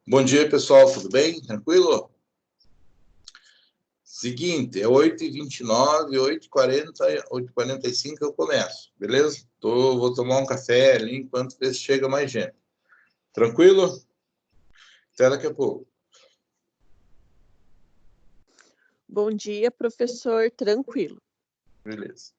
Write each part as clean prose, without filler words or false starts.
Bom dia, pessoal, tudo bem? Tranquilo? Seguinte, é 8h29, 8h40, 8h45 eu começo, beleza? Vou tomar um café ali enquanto vê se chega mais gente. Tranquilo? Até daqui a pouco. Bom dia, professor. Tranquilo. Beleza.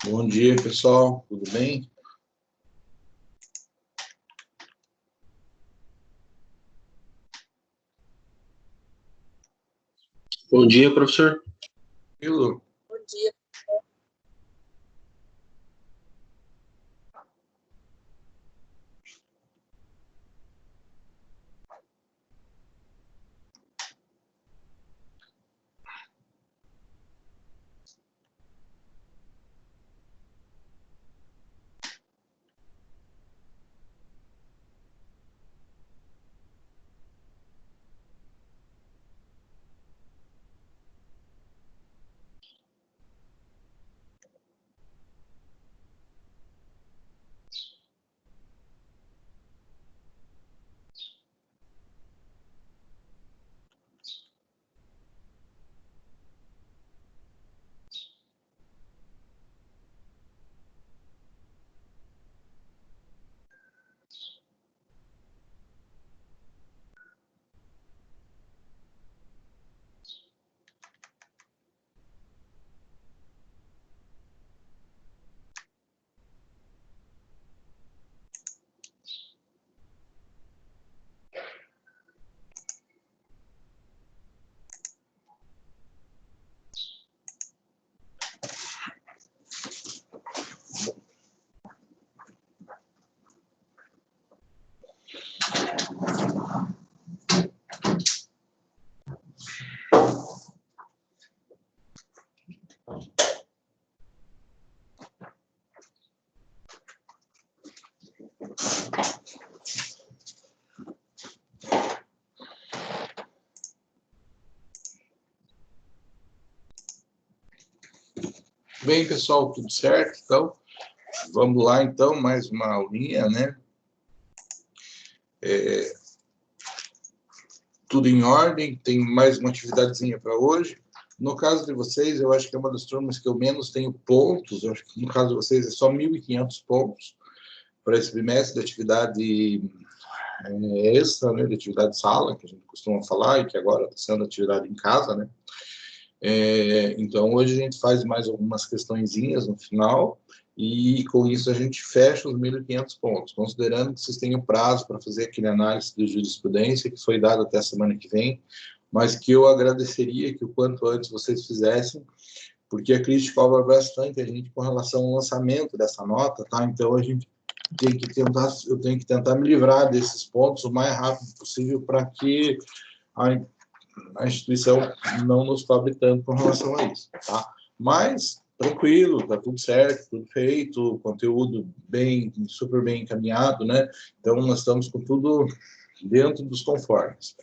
Bom dia, pessoal. Tudo bem? Bom dia, professor. Bom dia. Bem, pessoal, tudo certo? Então, vamos lá, então, mais uma aulinha, né? Tudo em ordem, tem mais uma atividadezinha para hoje. No caso de vocês, eu acho que é uma das turmas que eu menos tenho pontos, eu acho que no caso de vocês é só 1.500 pontos para esse bimestre de atividade extra, né, de atividade de sala, que a gente costuma falar, e que agora está sendo atividade em casa, né? Então, hoje a gente faz mais algumas questõezinhas no final, e com isso a gente fecha os 1.500 pontos, considerando que vocês têm o prazo para fazer aquele análise de jurisprudência, que foi dado até a semana que vem, mas que eu agradeceria que o quanto antes vocês fizessem, porque a crítica cobra bastante a gente com relação ao lançamento dessa nota, tá? Então, a gente tem que tentar, eu tenho que tentar me livrar desses pontos o mais rápido possível para que a instituição não nos cobre tanto com relação a isso, tá? Mas, tranquilo, tá tudo certo, tudo feito, conteúdo super bem encaminhado, né? Então, nós estamos com tudo dentro dos conformes,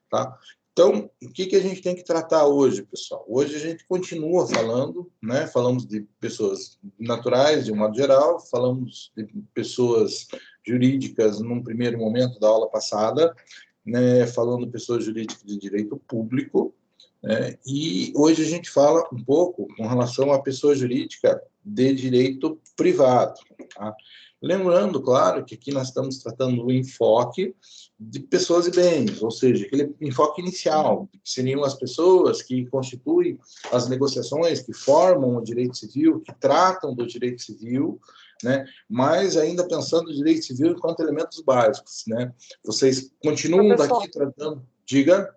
tá? Então, o que a gente tem que tratar hoje, pessoal? Hoje a gente continua falando, né? Falamos de pessoas naturais, de um modo geral, falamos de pessoas jurídicas num primeiro momento da aula passada, né? Falando de pessoas jurídicas de direito público, né? E hoje a gente fala um pouco com relação à pessoa jurídica de direito privado, tá? Lembrando, claro, que aqui nós estamos tratando do enfoque de pessoas e bens, ou seja, aquele enfoque inicial, que seriam as pessoas que constituem as negociações, que formam o direito civil, que tratam do direito civil, né? Mas ainda pensando no direito civil enquanto elementos básicos, né? Vocês continuam daqui tratando... Diga.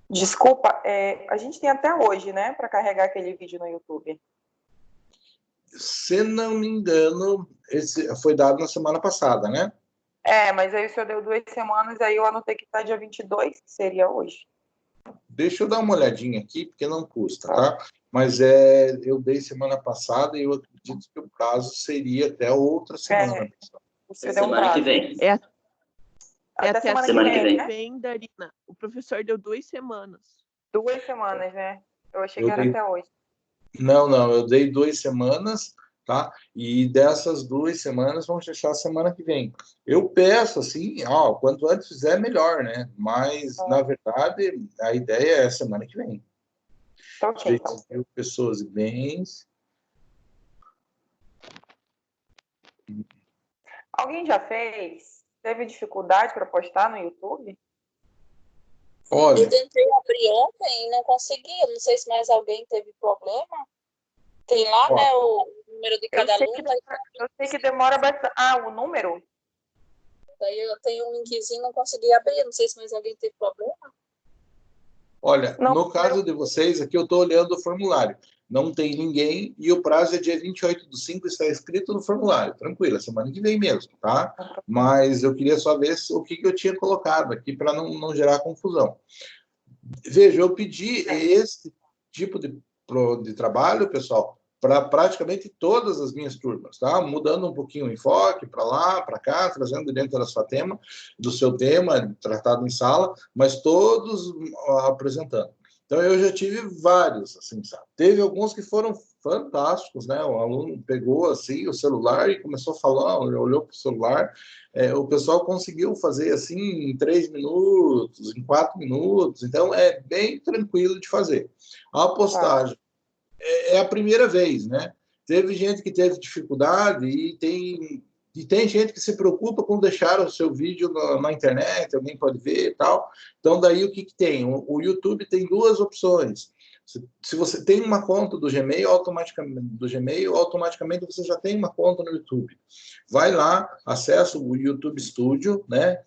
Desculpa, a gente tem até hoje, né, para carregar aquele vídeo no YouTube. Se não me engano, esse foi dado na semana passada, né? Mas aí o senhor deu 2 semanas, aí eu anotei que está dia 22, que seria hoje. Deixa eu dar uma olhadinha aqui, porque não custa, tá? Mas eu dei semana passada e eu acredito que o prazo seria até outra semana. Semana que vem. Até semana que vem, Darina. O professor deu 2 semanas. 2 semanas, né? Eu achei que era até hoje. Não, eu dei 2 semanas, tá? E dessas 2 semanas vamos fechar a semana que vem. Eu peço, assim, quanto antes fizer, melhor, né? Mas, na verdade, a ideia é a semana que vem. Ok. Pessoas e bens. Alguém já fez? Teve dificuldade para postar no YouTube? Olha, eu tentei abrir ontem e não consegui. Não sei se mais alguém teve problema. Tem lá, né, o número de cada aluno. Eu sei que demora bastante. Ah, o número? Daí eu tenho um linkzinho, não consegui abrir. Não sei se mais alguém teve problema. Olha, no caso de vocês, aqui eu estou olhando o formulário. Não tem ninguém e o prazo é dia 28/5, está escrito no formulário. Tranquilo, semana que vem mesmo, tá? Mas eu queria só ver o que eu tinha colocado aqui para não gerar confusão. Veja, eu pedi esse tipo de trabalho, pessoal, para praticamente todas as minhas turmas, tá? Mudando um pouquinho o enfoque para lá, para cá, trazendo dentro do seu tema, tratado em sala, mas todos apresentando. Então, eu já tive vários, assim, sabe? Teve alguns que foram fantásticos, né? O aluno pegou, assim, o celular e começou a falar, olhou para o celular, o pessoal conseguiu fazer, assim, em 3 minutos, em 4 minutos, então, é bem tranquilo de fazer. A postagem é a primeira vez, né? Teve gente que teve dificuldade e tem gente que se preocupa com deixar o seu vídeo na internet, alguém pode ver e tal. Então, daí o que tem? O YouTube tem duas opções. Se você tem uma conta do Gmail, automaticamente você já tem uma conta no YouTube. Vai lá, acessa o YouTube Studio, né?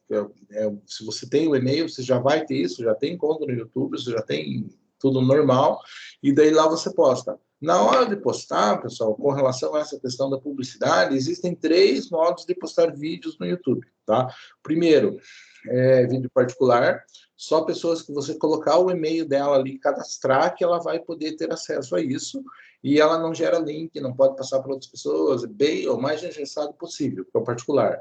Se você tem o e-mail, você já vai ter isso, já tem conta no YouTube, você já tem tudo normal, e daí lá você posta. Na hora de postar, pessoal, com relação a essa questão da publicidade, existem 3 modos de postar vídeos no YouTube, tá? Primeiro, vídeo particular, só pessoas que você colocar o e-mail dela ali, cadastrar, que ela vai poder ter acesso a isso, e ela não gera link, não pode passar para outras pessoas, bem o mais engessado possível, que é o particular.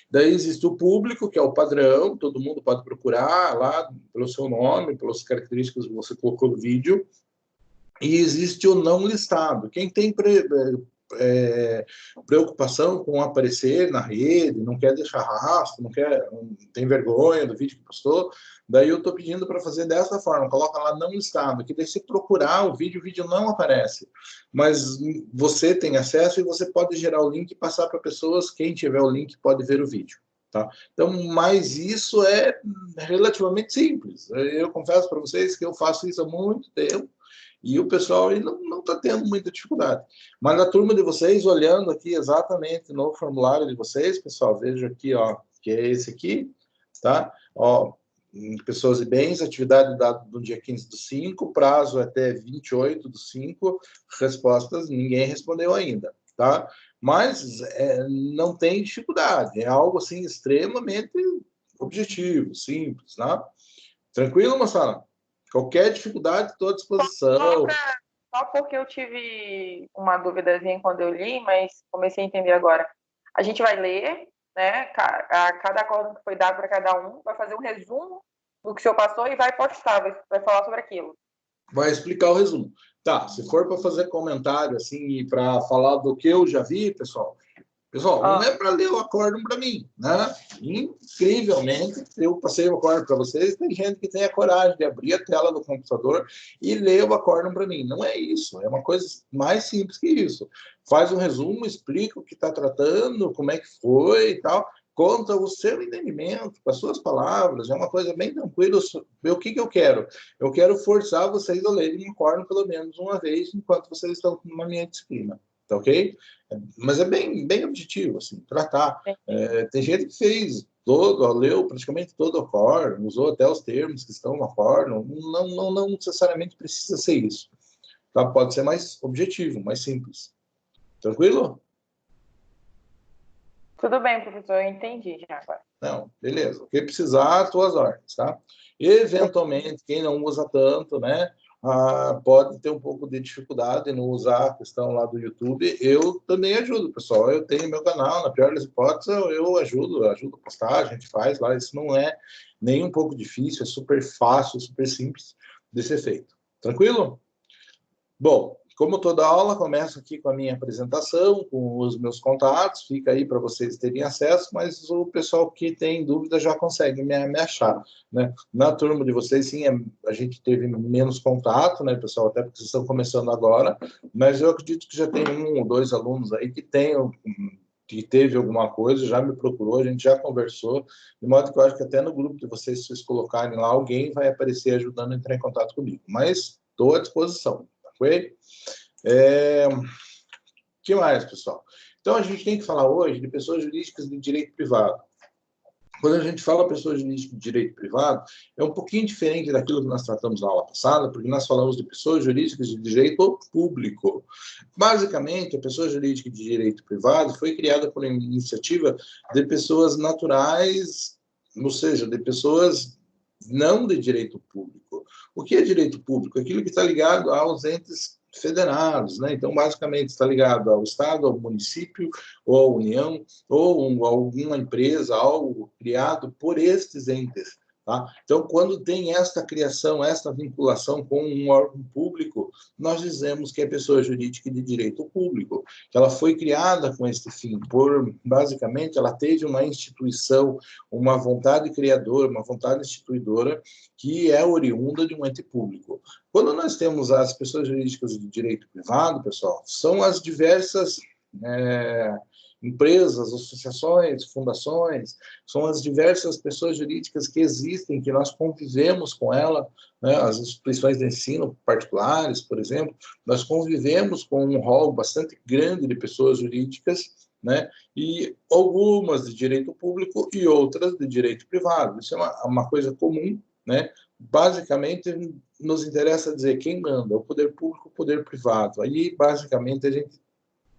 Daí existe o público, que é o padrão, todo mundo pode procurar lá pelo seu nome, pelas características que você colocou no vídeo, e existe o não listado. Quem tem preocupação com aparecer na rede, não quer deixar rastro, tem vergonha do vídeo que postou, daí eu estou pedindo para fazer dessa forma, coloca lá não listado, que daí se procurar o vídeo não aparece, mas você tem acesso e você pode gerar o link e passar para pessoas, quem tiver o link pode ver o vídeo. Tá? Então, mas isso é relativamente simples. Eu confesso para vocês que eu faço isso há muito tempo, e o pessoal aí não está tendo muita dificuldade. Mas na turma de vocês, olhando aqui exatamente no formulário de vocês, pessoal, vejo aqui, ó, que é esse aqui, tá? Ó, pessoas e bens, atividade dada no dia 15/5, prazo até 28/5, respostas, ninguém respondeu ainda, tá? Mas não tem dificuldade, é algo assim extremamente objetivo, simples, né? Tranquilo, moçada? Qualquer dificuldade, estou à disposição. Só porque eu tive uma duvidazinha quando eu li, mas comecei a entender agora. A gente vai ler, né? Cada acordo que foi dado para cada um, vai fazer um resumo do que o senhor passou e vai postar, vai falar sobre aquilo. Vai explicar o resumo. Tá, se for para fazer comentário, assim, e para falar do que eu já vi, pessoal, não é para ler o acórdão para mim, né? Incrivelmente, eu passei o acórdão para vocês, tem gente que tem a coragem de abrir a tela do computador e ler o acórdão para mim. Não é isso, é uma coisa mais simples que isso. Faz um resumo, explica o que está tratando, como é que foi e tal, conta o seu entendimento, com as suas palavras, é uma coisa bem tranquila. O que eu quero? Eu quero forçar vocês a lerem o acórdão pelo menos uma vez enquanto vocês estão na minha disciplina. Tá ok? Mas é bem objetivo, assim, tratar. Tem gente que fez leu praticamente todo o acórdão, usou até os termos que estão no acórdão, não necessariamente precisa ser isso. Tá? Pode ser mais objetivo, mais simples. Tranquilo? Tudo bem, professor, eu entendi já agora. Não, beleza. O que precisar, tuas ordens, tá? Eventualmente, quem não usa tanto, né? Pode ter um pouco de dificuldade em não usar a questão lá do YouTube. Eu também ajudo, pessoal. Eu tenho meu canal, na pior das hipóteses, eu ajudo a postar, a gente faz lá. Isso não é nem um pouco difícil, é super fácil, super simples de ser feito. Tranquilo? Bom, como toda aula, começo aqui com a minha apresentação, com os meus contatos, fica aí para vocês terem acesso, mas o pessoal que tem dúvida já consegue me achar, né? Na turma de vocês, sim, a gente teve menos contato, né, pessoal, até porque vocês estão começando agora, mas eu acredito que já tem 1 ou 2 alunos aí que teve alguma coisa, já me procurou, a gente já conversou, de modo que eu acho que até no grupo de vocês, se vocês colocarem lá, alguém vai aparecer ajudando a entrar em contato comigo, mas estou à disposição. Ok? que mais, pessoal? Então, a gente tem que falar hoje de pessoas jurídicas de direito privado. Quando a gente fala pessoa jurídica de direito privado, é um pouquinho diferente daquilo que nós tratamos na aula passada, porque nós falamos de pessoas jurídicas de direito público. Basicamente, a pessoa jurídica de direito privado foi criada por iniciativa de pessoas naturais, ou seja, de pessoas não de direito público. O que é direito público? Aquilo que está ligado aos entes federados, né? Então, basicamente, está ligado ao Estado, ao município, ou à União, ou a alguma empresa, algo criado por estes entes. Tá? Então, quando tem esta criação, esta vinculação com um órgão público, nós dizemos que é pessoa jurídica de direito público, que ela foi criada com este fim, basicamente, ela teve uma instituição, uma vontade criadora, uma vontade instituidora, que é oriunda de um ente público. Quando nós temos as pessoas jurídicas de direito privado, pessoal, são as diversas empresas, associações, fundações, são as diversas pessoas jurídicas que existem, que nós convivemos com ela, né? As instituições de ensino particulares, por exemplo, nós convivemos com um rol bastante grande de pessoas jurídicas, né? E algumas de direito público e outras de direito privado. Isso é uma coisa comum, né? Basicamente, nos interessa dizer quem manda, o poder público, o poder privado. Aí, basicamente, a gente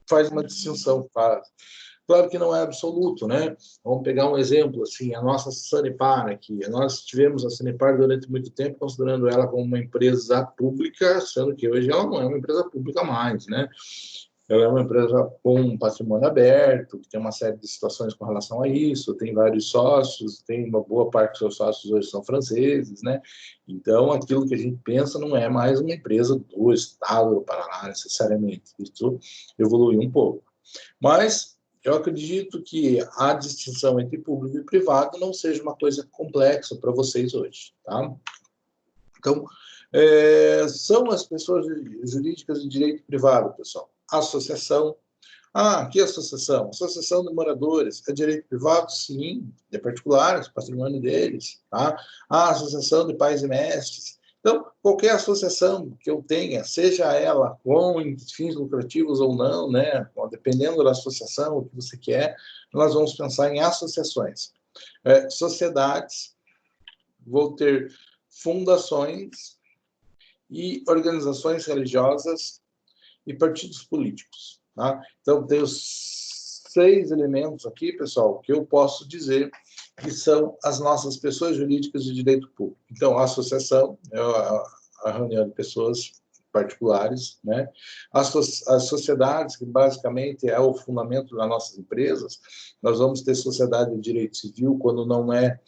faz uma distinção. Claro que não é absoluto, né? Vamos pegar um exemplo, assim, a nossa Sanepar aqui. Nós tivemos a Sanepar durante muito tempo, considerando ela como uma empresa pública, sendo que hoje ela não é uma empresa pública mais, né? Ela é uma empresa com um patrimônio aberto, que tem uma série de situações com relação a isso, tem vários sócios, tem uma boa parte dos seus sócios hoje são franceses, né? Então, aquilo que a gente pensa não é mais uma empresa do Estado do Paraná, necessariamente. Isso evoluiu um pouco. Mas eu acredito que a distinção entre público e privado não seja uma coisa complexa para vocês hoje, tá? Então, são as pessoas jurídicas de direito privado, pessoal. Associação. Que associação? Associação de moradores. É direito privado? Sim. É particular, é patrimônio deles. Tá? Associação de pais e mestres. Então, qualquer associação que eu tenha, seja ela com fins lucrativos ou não, né? Dependendo da associação, o que você quer, nós vamos pensar em associações. Sociedades, vou ter fundações e organizações religiosas e partidos políticos. Tá? Então, tem os 6 elementos aqui, pessoal, que eu posso dizer que são as nossas pessoas jurídicas de direito público. Então, a associação é a reunião de pessoas particulares, né? As sociedades, que basicamente é o fundamento das nossas empresas, nós vamos ter sociedade de direito civil quando não é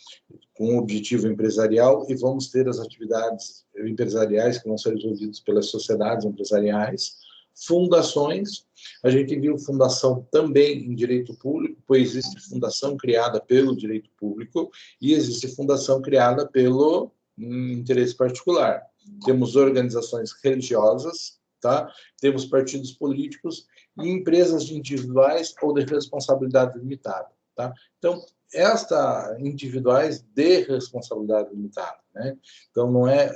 com objetivo empresarial e vamos ter as atividades empresariais que vão ser resolvidas pelas sociedades empresariais. Fundações, a gente viu fundação também em direito público, pois existe fundação criada pelo direito público e existe fundação criada pelo interesse particular. Temos organizações religiosas, tá? Temos partidos políticos e empresas individuais ou de responsabilidade limitada. Tá? Então, individuais de responsabilidade limitada. Né? Então, não é...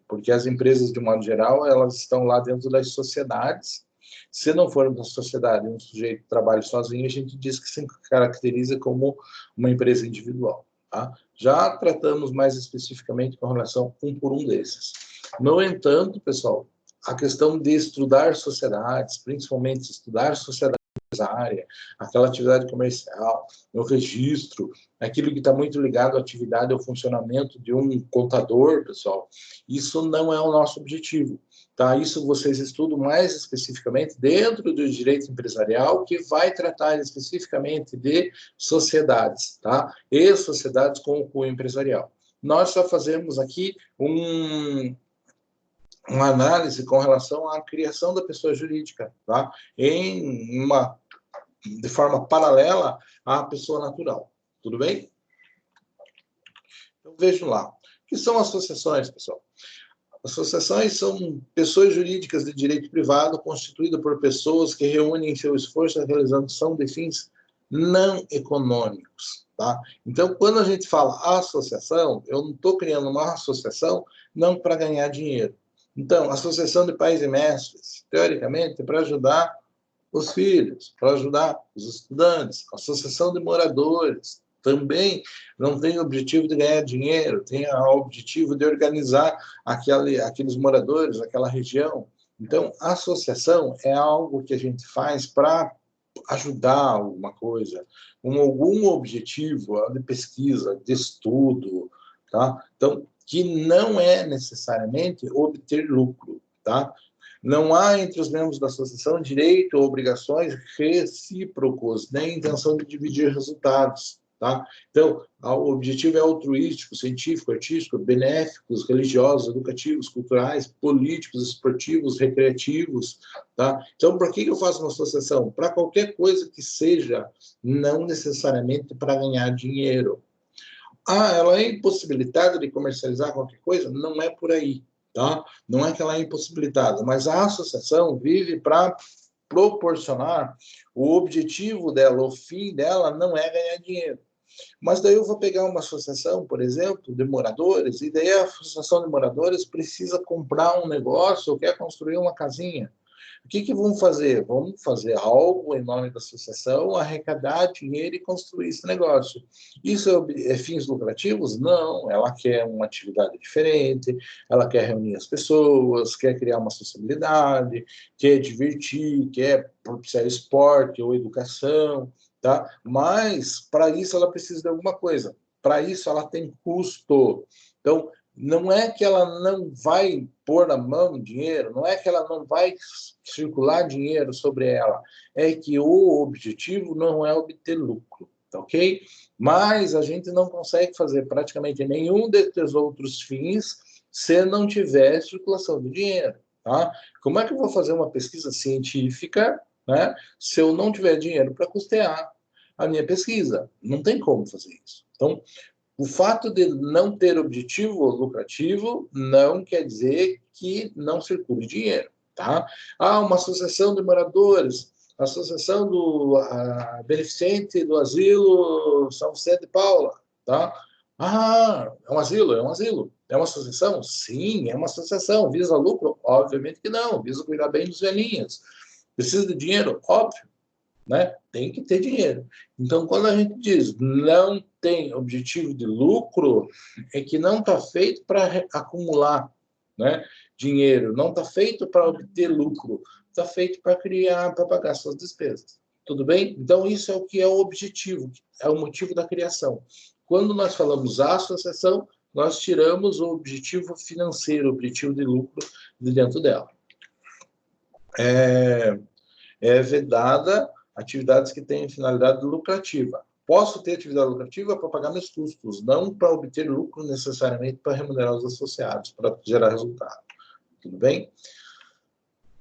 porque as empresas, de modo geral, elas estão lá dentro das sociedades. Se não for uma sociedade, um sujeito que trabalha sozinho, a gente diz que se caracteriza como uma empresa individual. Tá? Já tratamos mais especificamente com relação por um desses. No entanto, pessoal, a questão de estudar sociedades, principalmente estudar sociedade empresária, aquela atividade comercial, o registro, aquilo que está muito ligado à atividade, ao funcionamento de um contador, pessoal, isso não é o nosso objetivo. Tá? Isso vocês estudam mais especificamente dentro do direito empresarial, que vai tratar especificamente de sociedades, tá? E sociedades com o cunho empresarial. Nós só fazemos aqui uma análise com relação à criação da pessoa jurídica, tá? De forma paralela à pessoa natural. Tudo bem? Então, vejam lá. O que são associações, pessoal? Associações são pessoas jurídicas de direito privado constituídas por pessoas que reúnem seu esforço na realização de fins não econômicos. Tá? Então, quando a gente fala associação, eu não estou criando uma associação não para ganhar dinheiro. Então, a Associação de Pais e Mestres, teoricamente, é para ajudar os filhos, para ajudar os estudantes. A associação de moradores também não tem o objetivo de ganhar dinheiro, tem o objetivo de organizar aqueles moradores, aquela região. Então, a associação é algo que a gente faz para ajudar alguma coisa, algum objetivo de pesquisa, de estudo, tá? Então, que não é necessariamente obter lucro, tá? Não há entre os membros da associação direito ou obrigações recíprocos, nem intenção de dividir resultados, tá? Então, o objetivo é altruístico, científico, artístico, benéficos, religiosos, educativos, culturais, políticos, esportivos, recreativos, tá? Então, por que eu faço uma associação? Para qualquer coisa que seja, não necessariamente para ganhar dinheiro. Ela é impossibilitada de comercializar qualquer coisa? Não é por aí, tá? Não é que ela é impossibilitada, mas a associação vive para proporcionar o objetivo dela, o fim dela não é ganhar dinheiro. Mas daí eu vou pegar uma associação, por exemplo, de moradores, e daí a associação de moradores precisa comprar um negócio ou quer construir uma casinha. O que vão fazer? Vamos fazer algo em nome da associação, arrecadar dinheiro e construir esse negócio. Isso é fins lucrativos? Não. Ela quer uma atividade diferente, ela quer reunir as pessoas, quer criar uma sociabilidade, quer divertir, quer propiciar esporte ou educação, tá? Mas, para isso, ela precisa de alguma coisa. Para isso, ela tem custo. Então, não é que ela não vai pôr na mão dinheiro, não é que ela não vai circular dinheiro sobre ela, é que o objetivo não é obter lucro, ok? Mas a gente não consegue fazer praticamente nenhum desses outros fins se não tiver circulação de dinheiro, tá? Como é que eu vou fazer uma pesquisa científica, né, se eu não tiver dinheiro para custear a minha pesquisa? Não tem como fazer isso. Então, o fato de não ter objetivo lucrativo não quer dizer que não circule dinheiro, tá? Uma associação de moradores, associação do beneficente do asilo São Vicente de Paula, tá? É um asilo, é um asilo. É uma associação? Sim, é uma associação. Visa lucro? Obviamente que não. Visa cuidar bem dos velhinhos. Precisa de dinheiro? Óbvio. Né? Tem que ter dinheiro. Então, quando a gente diz não tem objetivo de lucro, é que não está feito para acumular, né, dinheiro, não está feito para obter lucro, está feito para criar, para pagar suas despesas. Tudo bem? Então, isso é o que é o objetivo, é o motivo da criação. Quando nós falamos associação, nós tiramos o objetivo financeiro, o objetivo de lucro de dentro dela. É vedada atividades que têm finalidade lucrativa. Posso ter atividade lucrativa para pagar meus custos, não para obter lucro necessariamente para remunerar os associados, para gerar resultado. Tudo bem?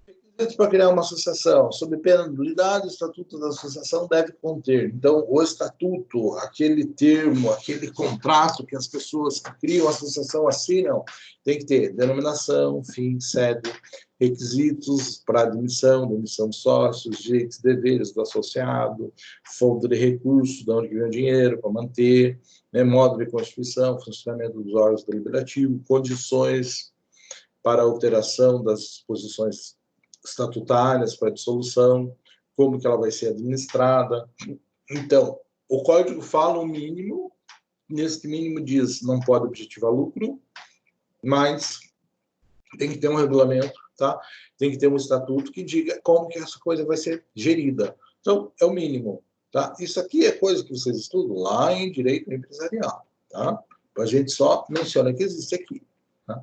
Requisitos para criar uma associação. Sob pena de nulidade, o estatuto da associação deve conter. Então, o estatuto, aquele termo, aquele contrato que as pessoas que criam a associação assinam, tem que ter denominação, fim, sede, requisitos para admissão, demissão de sócios, direitos e deveres do associado, fonte de recursos, de onde vem o dinheiro para manter, né, modo de constituição, funcionamento dos órgãos deliberativos, condições para alteração das disposições estatutárias para dissolução, como que ela vai ser administrada. Então, o código fala o mínimo, nesse mínimo diz não pode objetivar lucro, mas tem que ter um regulamento, tá? Tem que ter um estatuto que diga como que essa coisa vai ser gerida. Então, é o mínimo, tá? Isso aqui é coisa que vocês estudam lá em direito empresarial, tá? A gente só menciona que existe aqui, tá?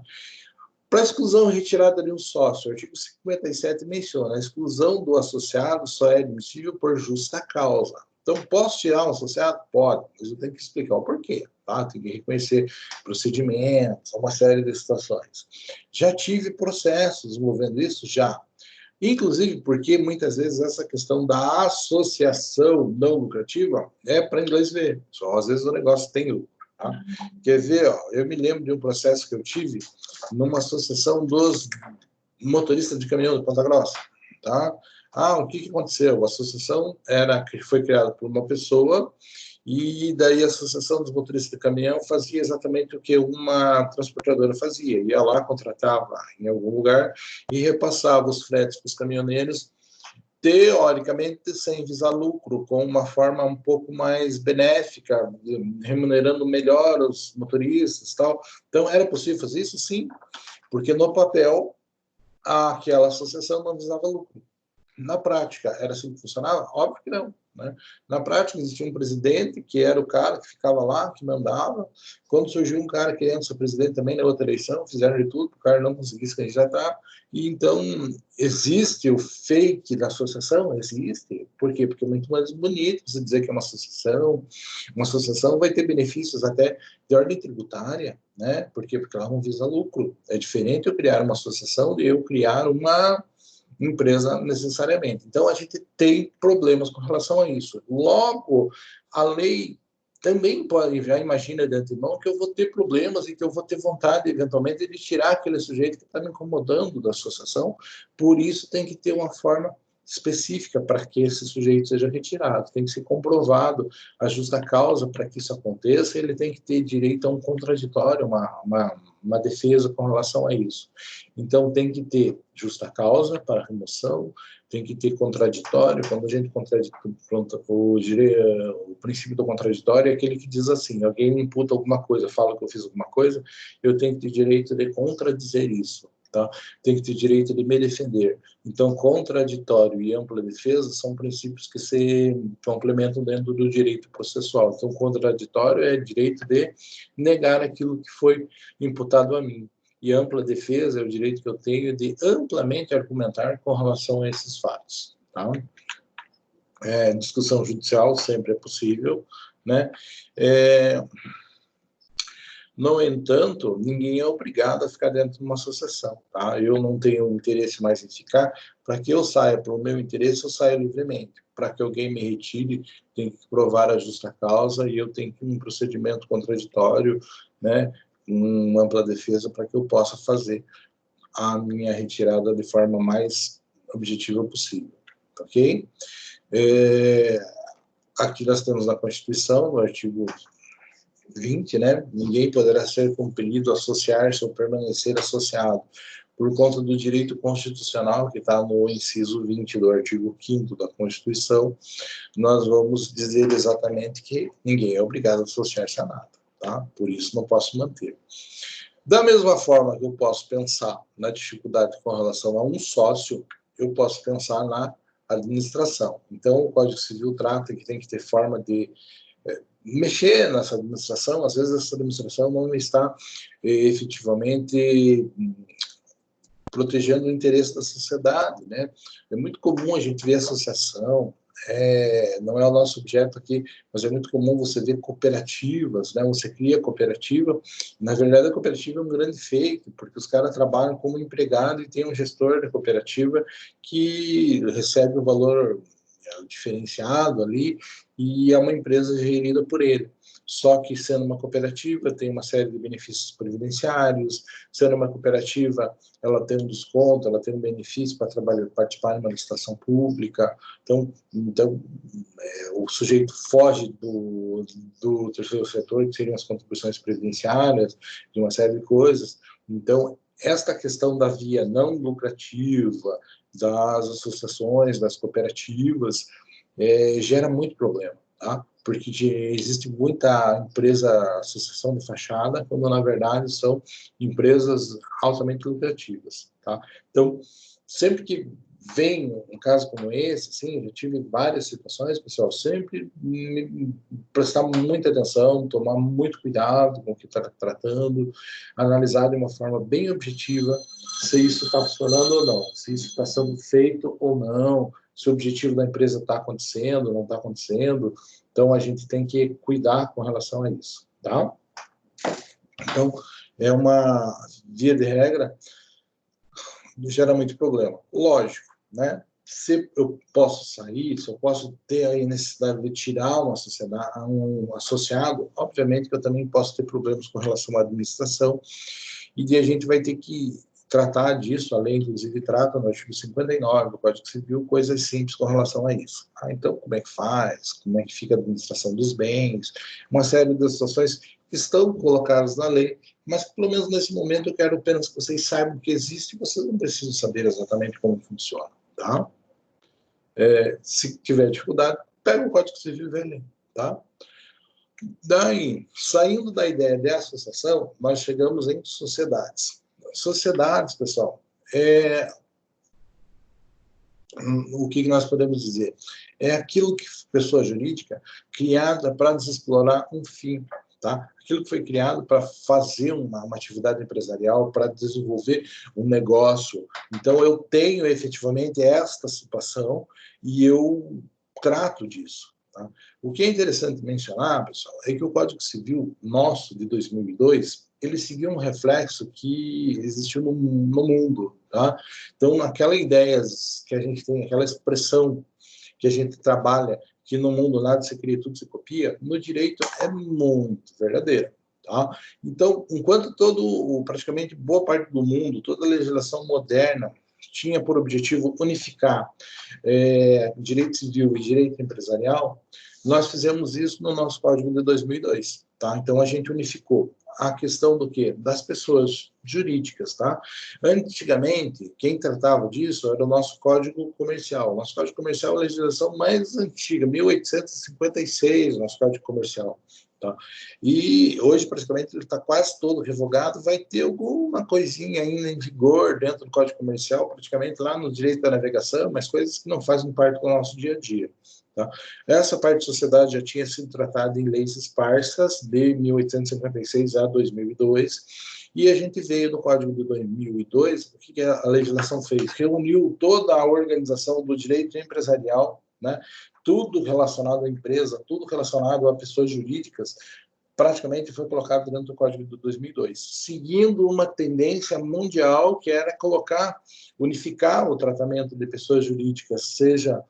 Para a exclusão e retirada de um sócio, o artigo 57 menciona a exclusão do associado só é admissível por justa causa. Então, posso tirar um associado? Pode, mas eu tenho que explicar o porquê, tá? Tem que reconhecer procedimentos, uma série de situações. Já tive processos envolvendo isso? Já. Inclusive porque, muitas vezes, essa questão da associação não lucrativa é para inglês ver. Só às vezes o negócio tem lucro. Tá? Quer ver? Eu me lembro de um processo que eu tive numa associação dos motoristas de caminhão de Ponta Grossa. Tá? O que aconteceu? A associação foi criada por uma pessoa e daí a associação dos motoristas de caminhão fazia exatamente o que uma transportadora fazia. Ia lá, contratava em algum lugar e repassava os fretes para os caminhoneiros, teoricamente, sem visar lucro, com uma forma um pouco mais benéfica, remunerando melhor os motoristas e tal. Então, era possível fazer isso? Sim, porque no papel, aquela associação não visava lucro. Na prática, era assim que funcionava? Óbvio que não. Né? Na prática, existia um presidente, que era o cara que ficava lá, que mandava. Quando surgiu um cara querendo ser presidente também na outra eleição, fizeram de tudo para o cara não conseguir se candidatar. E então, existe o fake da associação? Existe. Por quê? Porque é muito mais bonito você dizer que é uma associação. Uma associação vai ter benefícios até de ordem tributária, né? Por quê? Porque ela não visa lucro. É diferente eu criar uma associação de eu criar uma empresa necessariamente. Então, a gente tem problemas com relação a isso. Logo, a lei também pode, já imagina de antemão, que eu vou ter problemas e que eu vou ter vontade, eventualmente, de tirar aquele sujeito que está me incomodando da associação. Por isso, tem que ter uma forma específica para que esse sujeito seja retirado. Tem que ser comprovado a justa causa para que isso aconteça. Ele tem que ter direito a um contraditório, uma defesa com relação a isso. Então, tem que ter justa causa para a remoção, tem que ter contraditório. Quando a gente o princípio do contraditório é aquele que diz assim: alguém me imputa alguma coisa, fala que eu fiz alguma coisa, eu tenho que ter direito de contradizer isso. Tá? Tem que ter direito de me defender. Então, contraditório e ampla defesa são princípios que se complementam dentro do direito processual. Então, contraditório é direito de negar aquilo que foi imputado a mim. E ampla defesa é o direito que eu tenho de amplamente argumentar com relação a esses fatos. Tá? Discussão judicial sempre é possível, né? No entanto, ninguém é obrigado a ficar dentro de uma associação. Tá? Eu não tenho interesse mais em ficar. Para que eu saia para o meu interesse, eu saio livremente. Para que alguém me retire, tem que provar a justa causa e eu tenho que um procedimento contraditório, né, uma ampla defesa para que eu possa fazer a minha retirada de forma mais objetiva possível. Ok? Aqui nós temos na Constituição, no artigo 20, né? Ninguém poderá ser compelido a associar-se ou permanecer associado por conta do direito constitucional, que está no inciso 20 do artigo 5º da Constituição. Nós vamos dizer exatamente que ninguém é obrigado a associar-se a nada, tá? Por isso não posso manter. Da mesma forma que eu posso pensar na dificuldade com relação a um sócio, eu posso pensar na administração. Então, o Código Civil trata que tem que ter forma de mexer nessa administração. Às vezes essa administração não está efetivamente protegendo o interesse da sociedade, né? É muito comum a gente ver associação, não é o nosso objeto aqui, mas é muito comum você ver cooperativas, né? Você cria cooperativa, na verdade a cooperativa é um grande fake, porque os caras trabalham como empregado e tem um gestor da cooperativa que recebe o valor diferenciado ali e é uma empresa gerida por ele. Só que, sendo uma cooperativa, tem uma série de benefícios previdenciários. Sendo uma cooperativa, ela tem um desconto, ela tem um benefício para participar de uma licitação pública. Então o sujeito foge do terceiro setor, que seriam as contribuições previdenciárias, de uma série de coisas. Então, esta questão da via não lucrativa, das associações, das cooperativas, gera muito problema, tá? Porque existe muita associação de fachada, quando na verdade são empresas altamente lucrativas, tá? Então, sempre que vem um caso como esse, assim, eu já tive várias situações, pessoal, sempre prestar muita atenção, tomar muito cuidado com o que está tratando, analisar de uma forma bem objetiva se isso está funcionando ou não, se isso está sendo feito ou não, se o objetivo da empresa está acontecendo, não está acontecendo. Então, a gente tem que cuidar com relação a isso, tá? Então, é uma via de regra, gera muito problema. Lógico, né? Se eu posso sair, se eu posso ter a necessidade de tirar um associado, obviamente que eu também posso ter problemas com relação à administração, e a gente vai ter que tratar disso, a lei, inclusive, trata no artigo 59 do Código Civil, coisas simples com relação a isso. Então, como é que faz? Como é que fica a administração dos bens? Uma série de situações que estão colocadas na lei, mas pelo menos nesse momento eu quero apenas que vocês saibam que existe e vocês não precisam saber exatamente como funciona, tá? Se tiver dificuldade, pega o Código Civil e vê ali, tá? Daí, saindo da ideia de associação, nós chegamos em sociedades. Sociedades, pessoal, o que nós podemos dizer? É aquilo que pessoa jurídica criada para explorar um fim, tá? Aquilo que foi criado para fazer uma atividade empresarial, para desenvolver um negócio. Então, eu tenho efetivamente esta situação e eu trato disso. Tá? O que é interessante mencionar, pessoal, é que o Código Civil nosso, de 2002, ele seguiu um reflexo que existiu no mundo. Tá? Então, aquela ideia que a gente tem, aquela expressão que a gente trabalha, que no mundo nada se cria, tudo se copia, no direito é muito verdadeira. Tá? Então, enquanto praticamente boa parte do mundo, toda a legislação moderna tinha por objetivo unificar direito civil e direito empresarial, nós fizemos isso no nosso Código de 2002. Tá? Então, a gente unificou a questão do quê? Das pessoas jurídicas. Tá? Antigamente, quem tratava disso era o nosso Código Comercial. O nosso Código Comercial é a legislação mais antiga, 1856, nosso Código Comercial. Tá? E hoje, praticamente, ele está quase todo revogado, vai ter alguma coisinha ainda em vigor dentro do Código Comercial, praticamente lá no direito da navegação, mas coisas que não fazem parte do nosso dia a dia. Tá? Essa parte de sociedade já tinha sido tratada em leis esparsas de 1856 a 2002, e a gente veio do Código de 2002, o que a legislação fez? Reuniu toda a organização do direito empresarial, né? Tudo relacionado à empresa, tudo relacionado a pessoas jurídicas, praticamente foi colocado dentro do Código de 2002, seguindo uma tendência mundial que era unificar o tratamento de pessoas jurídicas, seja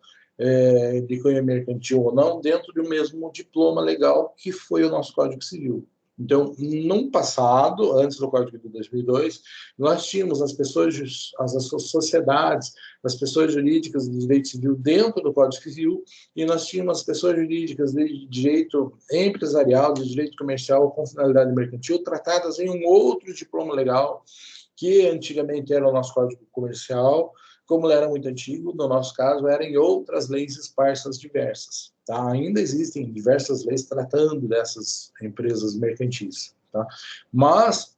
de cunho mercantil ou não, dentro do mesmo diploma legal que foi o nosso Código Civil. Então, no passado, antes do Código de 2002, nós tínhamos as sociedades, as pessoas jurídicas de direito civil dentro do Código Civil, e nós tínhamos as pessoas jurídicas de direito empresarial, de direito comercial com finalidade mercantil, tratadas em um outro diploma legal, que antigamente era o nosso Código Comercial. Como ele era muito antigo, no nosso caso, era em outras leis esparsas diversas. Tá? Ainda existem diversas leis tratando dessas empresas mercantis. Tá? Mas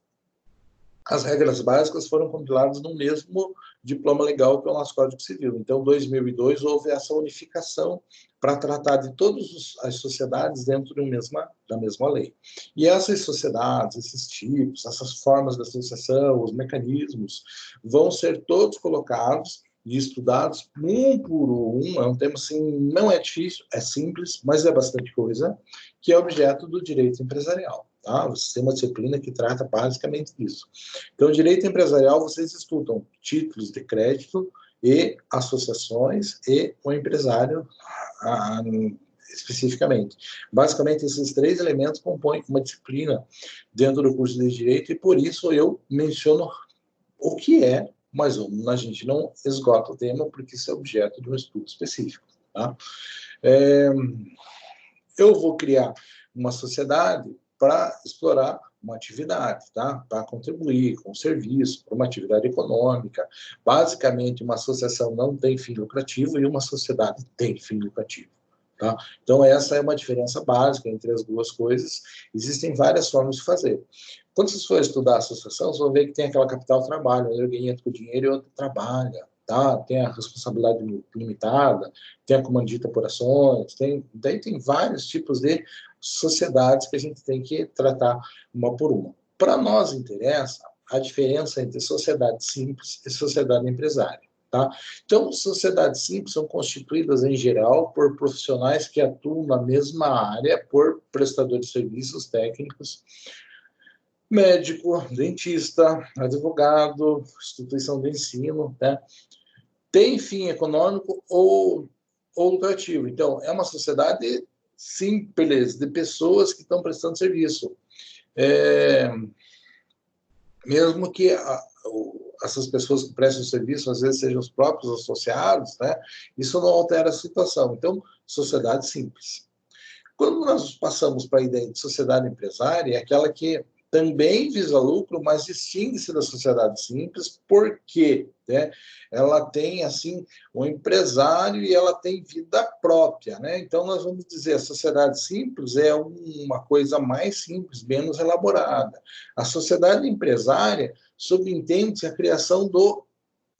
as regras básicas foram compiladas no mesmo diploma legal que é o nosso Código Civil. Então, em 2002, houve essa unificação para tratar de todas as sociedades dentro da mesma lei. E essas sociedades, esses tipos, essas formas de associação, os mecanismos, vão ser todos colocados e estudados um por um. É um tema assim, não é difícil, é simples, mas é bastante coisa, que é objeto do direito empresarial. Tá? Você tem uma disciplina que trata basicamente disso. Então, direito empresarial, vocês estudam títulos de crédito e associações e o empresário especificamente. Basicamente, esses três elementos compõem uma disciplina dentro do curso de Direito, e por isso eu menciono o que é, mas a gente não esgota o tema, porque isso é objeto de um estudo específico. Tá? Eu vou criar uma sociedade para explorar uma atividade, tá? Para contribuir com o serviço, para uma atividade econômica. Basicamente, uma associação não tem fim lucrativo e uma sociedade tem fim lucrativo. Tá? Então, essa é uma diferença básica entre as duas coisas. Existem várias formas de fazer. Quando vocês forem estudar a associação, vocês vão ver que tem aquela capital-trabalho, alguém entra com dinheiro e outro trabalha. Tá? Tem a responsabilidade limitada, tem a comandita por ações, daí tem vários tipos de sociedades que a gente tem que tratar uma por uma. Para nós interessa a diferença entre sociedade simples e sociedade empresária. Tá? Então, sociedades simples são constituídas, em geral, por profissionais que atuam na mesma área, por prestadores de serviços técnicos, médico, dentista, advogado, instituição de ensino, né? Tem fim econômico ou lucrativo. Então, é uma sociedade simples, de pessoas que estão prestando serviço. Mesmo que essas pessoas que prestam serviço, às vezes, sejam os próprios associados, né? Isso não altera a situação. Então, sociedade simples. Quando nós passamos para a ideia de sociedade empresária, é aquela que também visa lucro, mas distingue-se da sociedade simples, porque, né, ela tem, assim, um empresário e ela tem vida própria, né? Então, nós vamos dizer, a sociedade simples é uma coisa mais simples, menos elaborada. A sociedade empresária subentende-se a criação do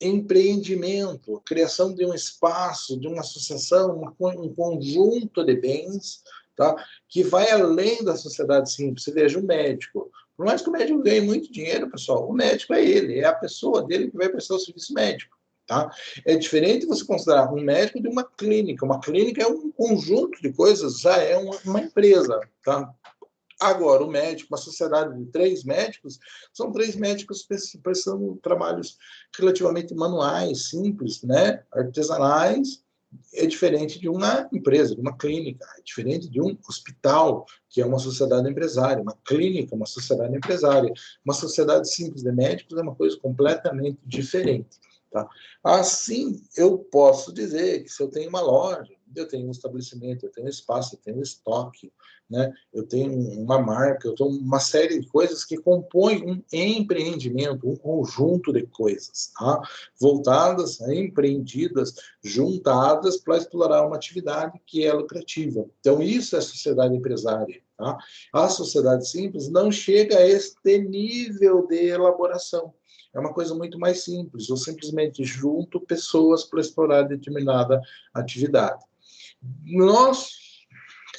empreendimento, a criação de um espaço, de uma associação, um conjunto de bens, tá? Que vai além da sociedade simples. Você veja, o médico. Por mais que o médico ganhe muito dinheiro, pessoal, o médico é ele, é a pessoa dele que vai prestar o serviço médico. Tá? É diferente você considerar um médico de uma clínica. Uma clínica é um conjunto de coisas, já é uma empresa. Tá? Agora, o médico, uma sociedade de 3 médicos, são 3 médicos prestando trabalhos relativamente manuais, simples, né? Artesanais. É diferente de uma empresa, de uma clínica, é diferente de um hospital, que é uma sociedade empresária, uma clínica, uma sociedade empresária. Uma sociedade simples de médicos é uma coisa completamente diferente. Tá? Assim, eu posso dizer que se eu tenho uma loja, eu tenho um estabelecimento, eu tenho espaço, eu tenho estoque, né? Eu tenho uma marca, eu tenho uma série de coisas que compõem um empreendimento, um conjunto de coisas, tá? Voltadas, empreendidas, juntadas para explorar uma atividade que é lucrativa. Então, isso é sociedade empresária. Tá? A sociedade simples não chega a este nível de elaboração. É uma coisa muito mais simples. Eu simplesmente junto pessoas para explorar determinada atividade. Nós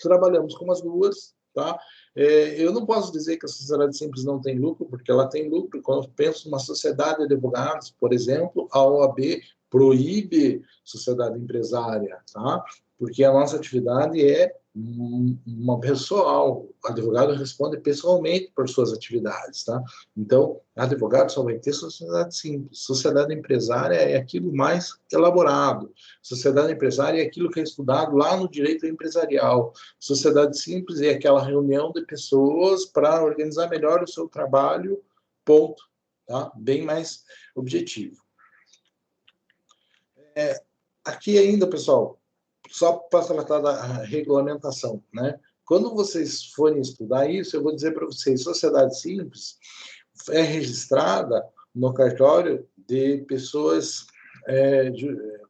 trabalhamos com as duas, tá? Eu não posso dizer que a sociedade simples não tem lucro, porque ela tem lucro. Quando eu penso numa sociedade de advogados, por exemplo, a OAB proíbe sociedade empresária, tá? Porque a nossa atividade é uma pessoal. O advogado responde pessoalmente por suas atividades, tá? Então, advogado só vai ter sociedade simples. Sociedade empresária é aquilo mais elaborado. Sociedade empresária é aquilo que é estudado lá no direito empresarial. Sociedade simples é aquela reunião de pessoas para organizar melhor o seu trabalho, ponto. Tá? Bem mais objetivo. Aqui ainda, pessoal, só para tratar da regulamentação, né? Quando vocês forem estudar isso, eu vou dizer para vocês, sociedade simples é registrada no cartório de pessoas,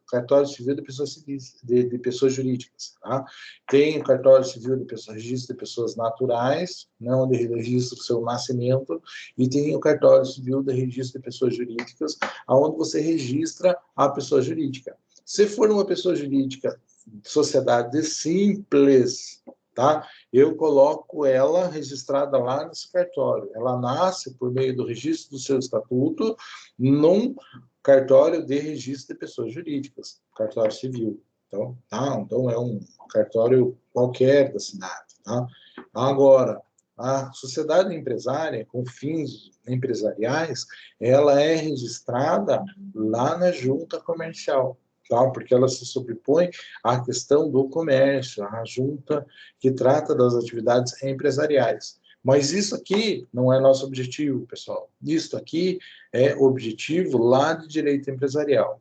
cartório civil de pessoas civis, de pessoas jurídicas, tá? Tem o cartório civil de pessoas, registro de pessoas naturais, né, onde registra o seu nascimento, e tem o cartório civil de registro de pessoas jurídicas, onde você registra a pessoa jurídica. Se for uma pessoa jurídica, sociedade simples, tá? Eu coloco ela registrada lá nesse cartório. Ela nasce por meio do registro do seu estatuto num cartório de registro de pessoas jurídicas, cartório civil. Então, tá? Então é um cartório qualquer da cidade, tá? Agora, a sociedade empresária com fins empresariais, ela é registrada lá na junta comercial. Tá? Porque ela se sobrepõe à questão do comércio, à junta que trata das atividades empresariais. Mas isso aqui não é nosso objetivo, pessoal. Isso aqui é objetivo lá de direito empresarial.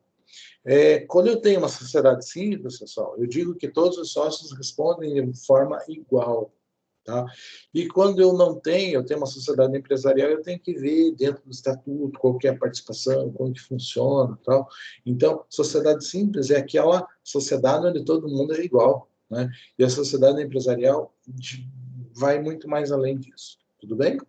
Quando eu tenho uma sociedade simples, pessoal, eu digo que todos os sócios respondem de forma igual. Tá? E quando eu não tenho, eu tenho uma sociedade empresarial, eu tenho que ver dentro do estatuto qual que é a participação, como que funciona, tal. Então, sociedade simples é aquela sociedade onde todo mundo é igual, né? E a sociedade empresarial vai muito mais além disso. Tudo bem?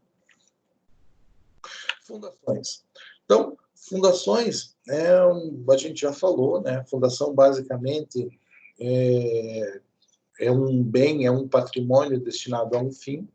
Fundações. Então, fundações, a gente já falou, né? Fundação basicamente é um bem, é um patrimônio destinado a um fim.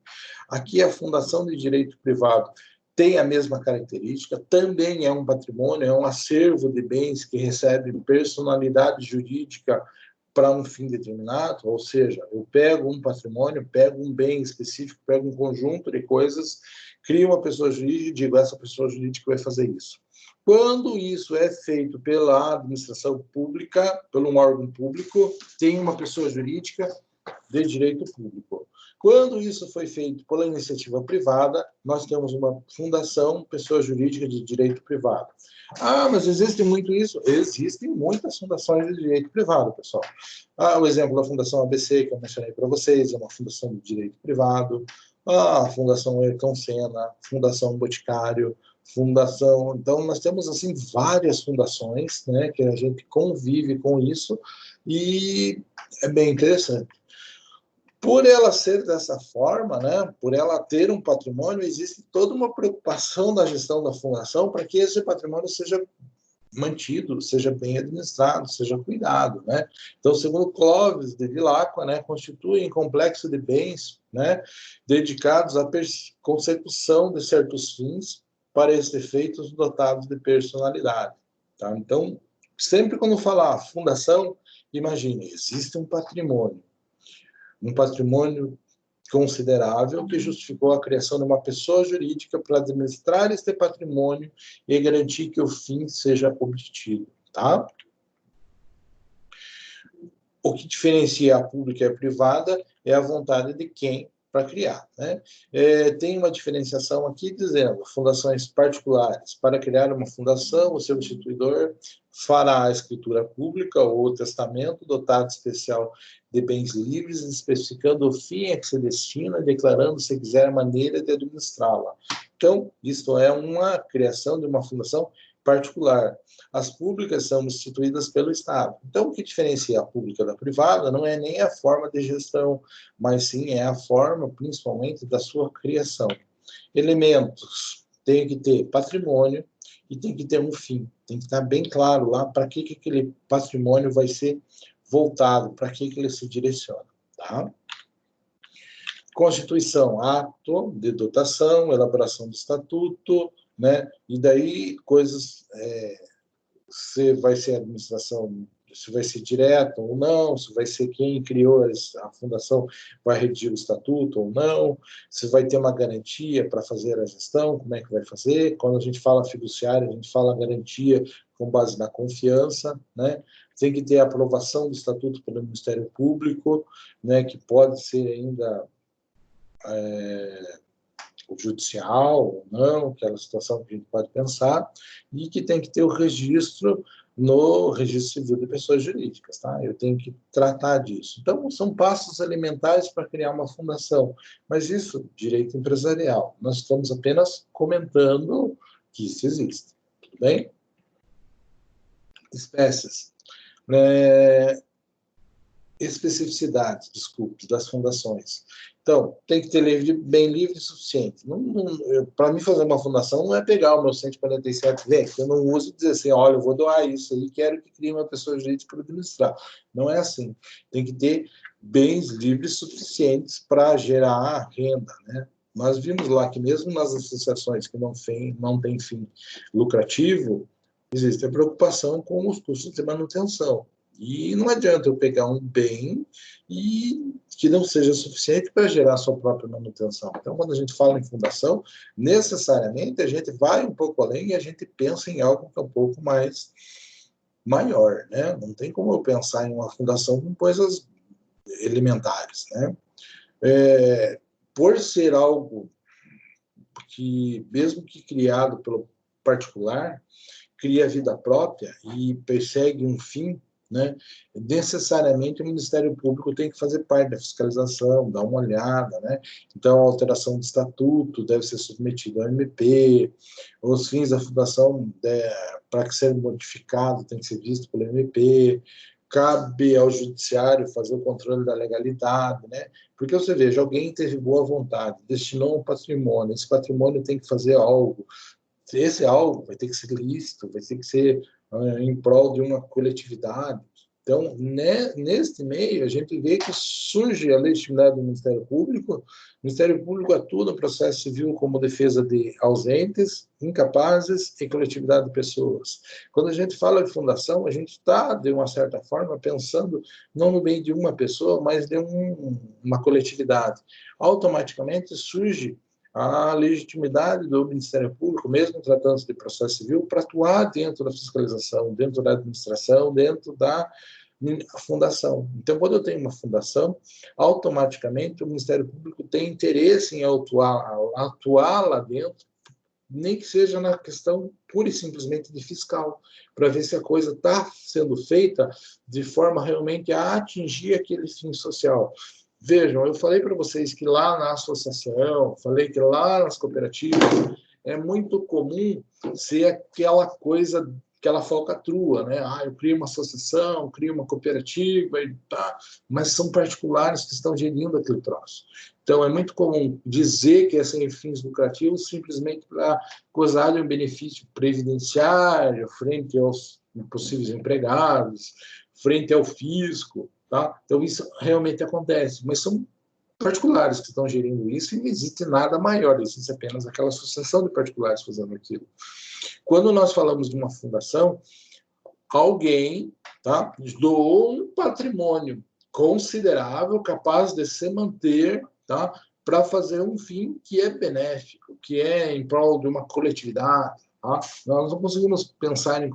Aqui a fundação de direito privado tem a mesma característica, também é um patrimônio, é um acervo de bens que recebe personalidade jurídica para um fim determinado, ou seja, eu pego um patrimônio, pego um bem específico, pego um conjunto de coisas, crio uma pessoa jurídica e digo, essa pessoa jurídica vai fazer isso. Quando isso é feito pela administração pública, por um órgão público, tem uma pessoa jurídica de direito público. Quando isso foi feito pela iniciativa privada, nós temos uma fundação, pessoa jurídica de direito privado. Ah, mas existe muito isso? Existem muitas fundações de direito privado, pessoal. O exemplo da Fundação ABC, que eu mencionei para vocês, é uma fundação de direito privado. a Fundação Ayrton Senna, Fundação Boticário, Fundação... Então, nós temos, assim, várias fundações, né, que a gente convive com isso, e é bem interessante. Por ela ser dessa forma, né, por ela ter um patrimônio, existe toda uma preocupação da gestão da fundação para que esse patrimônio seja mantido, seja bem administrado, seja cuidado, né? Então, segundo Clóvis de Vilacqua, né, constitui um complexo de bens, né, dedicados à consecução de certos fins para esses efeitos dotados de personalidade, tá? Então, sempre quando falar fundação, imagine, existe um patrimônio considerável que justificou a criação de uma pessoa jurídica para administrar este patrimônio e garantir que o fim seja obtido, tá? O que diferencia a pública e a privada é a vontade de quem para criar, né? Tem uma diferenciação aqui dizendo fundações particulares. Para criar uma fundação, o seu instituidor fará a escritura pública ou o testamento dotado especial de bens livres, especificando o fim a que se destina, declarando, se quiser, a maneira de administrá-la. Então, isto é uma criação de uma fundação particular. As públicas são instituídas pelo Estado. Então, o que diferencia a pública da privada não é nem a forma de gestão, mas sim é a forma, principalmente, da sua criação. Elementos. Tem que ter patrimônio e tem que ter um fim. Tem que estar bem claro lá para que aquele patrimônio vai ser voltado, para que ele se direciona. Tá? Constituição, ato de dotação, elaboração do estatuto, né? E daí coisas, se vai ser administração, se vai ser direto ou não, se vai ser quem criou a fundação vai redigir o estatuto ou não, se vai ter uma garantia para fazer a gestão, como é que vai fazer. Quando a gente fala fiduciário, a gente fala garantia com base na confiança, né? Tem que ter a aprovação do estatuto pelo Ministério Público, né? Que pode ser ainda o judicial ou não, aquela situação que a gente pode pensar, e que tem que ter o registro no Registro Civil de Pessoas Jurídicas, tá? Eu tenho que tratar disso. Então, são passos elementares para criar uma fundação, mas isso, direito empresarial. Nós estamos apenas comentando que isso existe, tudo bem? Espécies. Especificidades, desculpe, das fundações. Então, tem que ter bem livre e suficiente. Para mim, fazer uma fundação não é pegar o meu 147V, que eu não uso e dizer assim, olha, eu vou doar isso aí, quero que crie uma pessoa jurídica para administrar. Não é assim. Tem que ter bens livres suficientes para gerar renda, né? Nós vimos lá que mesmo nas associações que não têm fim lucrativo, existe a preocupação com os custos de manutenção. E não adianta eu pegar um bem e que não seja suficiente para gerar sua própria manutenção. Então, quando a gente fala em fundação, necessariamente a gente vai um pouco além e a gente pensa em algo que é um pouco mais maior, né? Não tem como eu pensar em uma fundação com coisas elementares, né? Por ser algo que, mesmo que criado pelo particular, cria vida própria e persegue um fim, né? Necessariamente o Ministério Público tem que fazer parte da fiscalização, dar uma olhada, né? Então, a alteração do estatuto deve ser submetida ao MP, os fins da fundação, para que seja modificado, tem que ser visto pelo MP, cabe ao judiciário fazer o controle da legalidade, né? Porque você veja, alguém teve boa vontade, destinou um patrimônio, esse patrimônio tem que fazer algo, esse algo vai ter que ser lícito, vai ter que ser em prol de uma coletividade. Então, neste meio, a gente vê que surge a legitimidade do Ministério Público. O Ministério Público atua no processo civil como defesa de ausentes, incapazes e coletividade de pessoas. Quando a gente fala de fundação, a gente está, de uma certa forma, pensando não no bem de uma pessoa, mas de uma coletividade. Automaticamente surge a legitimidade do Ministério Público, mesmo tratando-se de processo civil, para atuar dentro da fiscalização, dentro da administração, dentro da fundação. Então, quando eu tenho uma fundação, automaticamente o Ministério Público tem interesse em atuar lá dentro, nem que seja na questão pura e simplesmente de fiscal, para ver se a coisa está sendo feita de forma realmente a atingir aquele fim social. Vejam, eu falei para vocês que lá na associação, falei que lá nas cooperativas, é muito comum ser aquela coisa, aquela falcatrua, né? Eu crio uma associação, crio uma cooperativa, e tá, mas são particulares que estão gerindo aquele troço. Então, é muito comum dizer que é sem fins lucrativos simplesmente para gozar de um benefício previdenciário frente aos possíveis empregados, frente ao fisco, tá? Então, isso realmente acontece, mas são particulares que estão gerindo isso e não existe nada maior, existe apenas aquela associação de particulares fazendo aquilo. Quando nós falamos de uma fundação, alguém, tá, doou um patrimônio considerável, capaz de se manter, tá, para fazer um fim que é benéfico, que é em prol de uma coletividade. Tá? Nós não conseguimos pensar em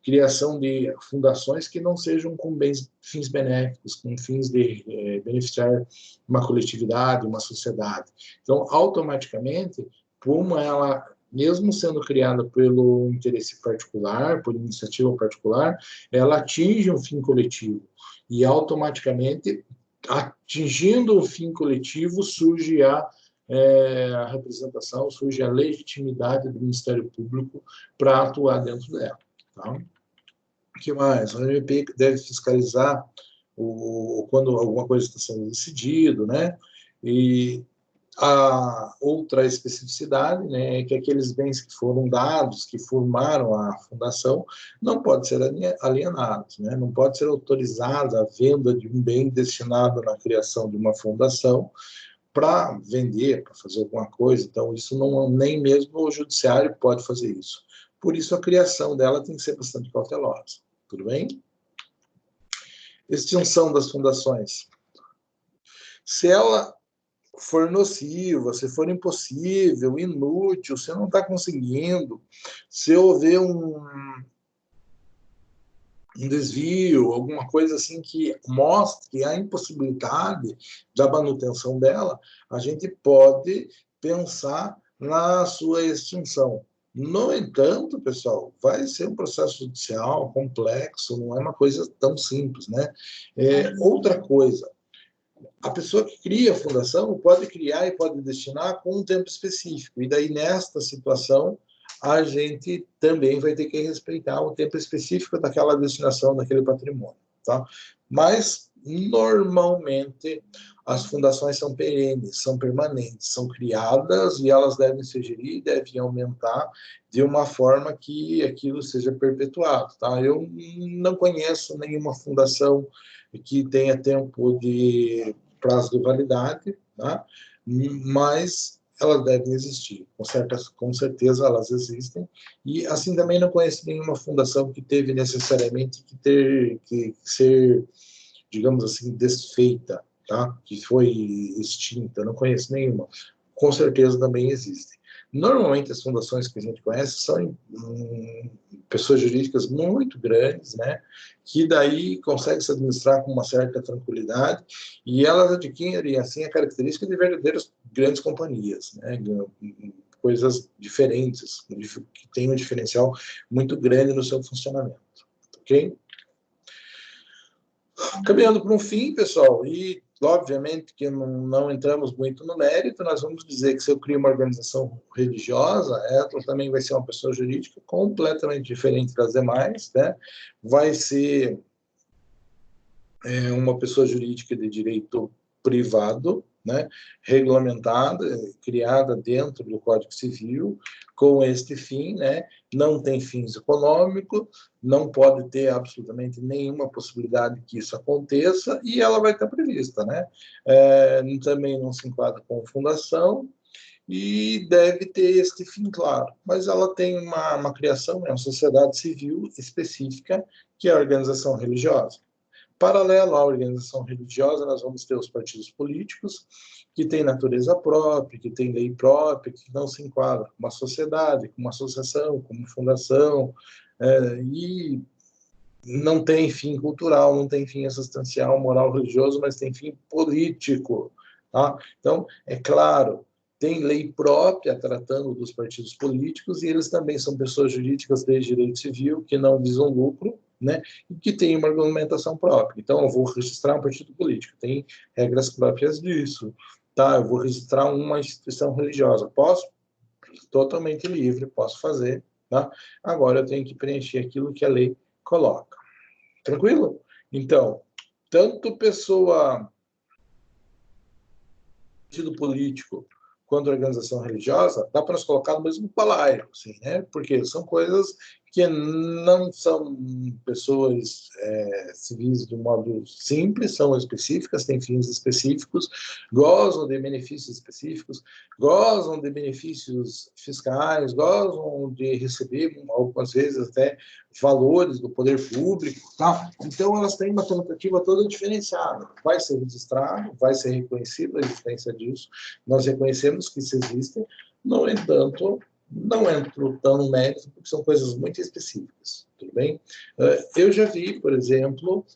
criação de fundações que não sejam com fins benéficos, com fins de beneficiar uma coletividade, uma sociedade. Então, automaticamente, como ela, mesmo sendo criada pelo interesse particular, por iniciativa particular, ela atinge um fim coletivo. E, automaticamente, atingindo o fim coletivo, surge a representação, surge a legitimidade do Ministério Público para atuar dentro dela. Tá? O que mais? O MP deve fiscalizar quando alguma coisa está sendo decidido, né? E a outra especificidade, né, é que aqueles bens que foram dados, que formaram a fundação, não podem ser alienados, né? Não pode ser autorizada a venda de um bem destinado na criação de uma fundação para vender, para fazer alguma coisa. Então, isso não, nem mesmo o judiciário pode fazer isso. Por isso, a criação dela tem que ser bastante cautelosa. Tudo bem? Extinção das fundações. Se ela for nociva, se for impossível, inútil, se não está conseguindo, se houver um desvio, alguma coisa assim que mostre a impossibilidade da manutenção dela, a gente pode pensar na sua extinção. No entanto, pessoal, vai ser um processo judicial complexo, não é uma coisa tão simples, né? Outra coisa, a pessoa que cria a fundação pode criar e pode destinar com um tempo específico, e daí, nesta situação, a gente também vai ter que respeitar o tempo específico daquela destinação, daquele patrimônio, tá? Mas, normalmente, as fundações são perenes, são permanentes, são criadas e elas devem se gerir e devem aumentar de uma forma que aquilo seja perpetuado, tá? Eu não conheço nenhuma fundação que tenha tempo de prazo de validade, tá? Mas elas devem existir, com certeza elas existem, e assim também não conheço nenhuma fundação que teve necessariamente que ser, digamos assim, desfeita, tá? Que foi extinta, não conheço nenhuma. Com certeza também existem. Normalmente as fundações que a gente conhece são pessoas jurídicas muito grandes, né? Que daí conseguem se administrar com uma certa tranquilidade e elas adquirem assim a característica de verdadeiras grandes companhias, né? Coisas diferentes, que têm um diferencial muito grande no seu funcionamento, ok? Caminhando para um fim, pessoal, e obviamente que não entramos muito no mérito, nós vamos dizer que se eu crio uma organização religiosa, ela também vai ser uma pessoa jurídica completamente diferente das demais, né? Vai ser uma pessoa jurídica de direito privado, né? Regulamentada, criada dentro do Código Civil, com este fim, né? Não tem fins econômicos, não pode ter absolutamente nenhuma possibilidade que isso aconteça, e ela vai estar prevista, né? Também não se enquadra com fundação, e deve ter este fim claro. Mas ela tem uma criação, uma sociedade civil específica, que é a organização religiosa. Paralelo à organização religiosa, nós vamos ter os partidos políticos, que têm natureza própria, que têm lei própria, que não se enquadram com uma sociedade, com uma associação, com uma fundação, e não tem fim cultural, não tem fim assistencial, moral, religioso, mas tem fim político. Tá? Então, é claro, tem lei própria tratando dos partidos políticos, e eles também são pessoas jurídicas de direito civil que não visam lucro, né, e que tem uma regulamentação própria. Então, eu vou registrar um partido político, tem regras próprias disso, tá? Eu vou registrar uma instituição religiosa, posso? Totalmente livre, posso fazer, tá? Agora eu tenho que preencher aquilo que a lei coloca. Tranquilo? Então, tanto partido político quanto organização religiosa, dá para nos colocar no mesmo balaio, assim, né? Porque são coisas que não são pessoas civis de um modo simples, são específicas, têm fins específicos, gozam de benefícios específicos, gozam de benefícios fiscais, gozam de receber, algumas vezes, até valores do poder público, tá? Então, elas têm uma tratativa toda diferenciada. Vai ser registrado, vai ser reconhecida a existência disso, nós reconhecemos que isso existe, no entanto, não entro tão no mérito, porque são coisas muito específicas, tudo bem? Eu já vi, por exemplo,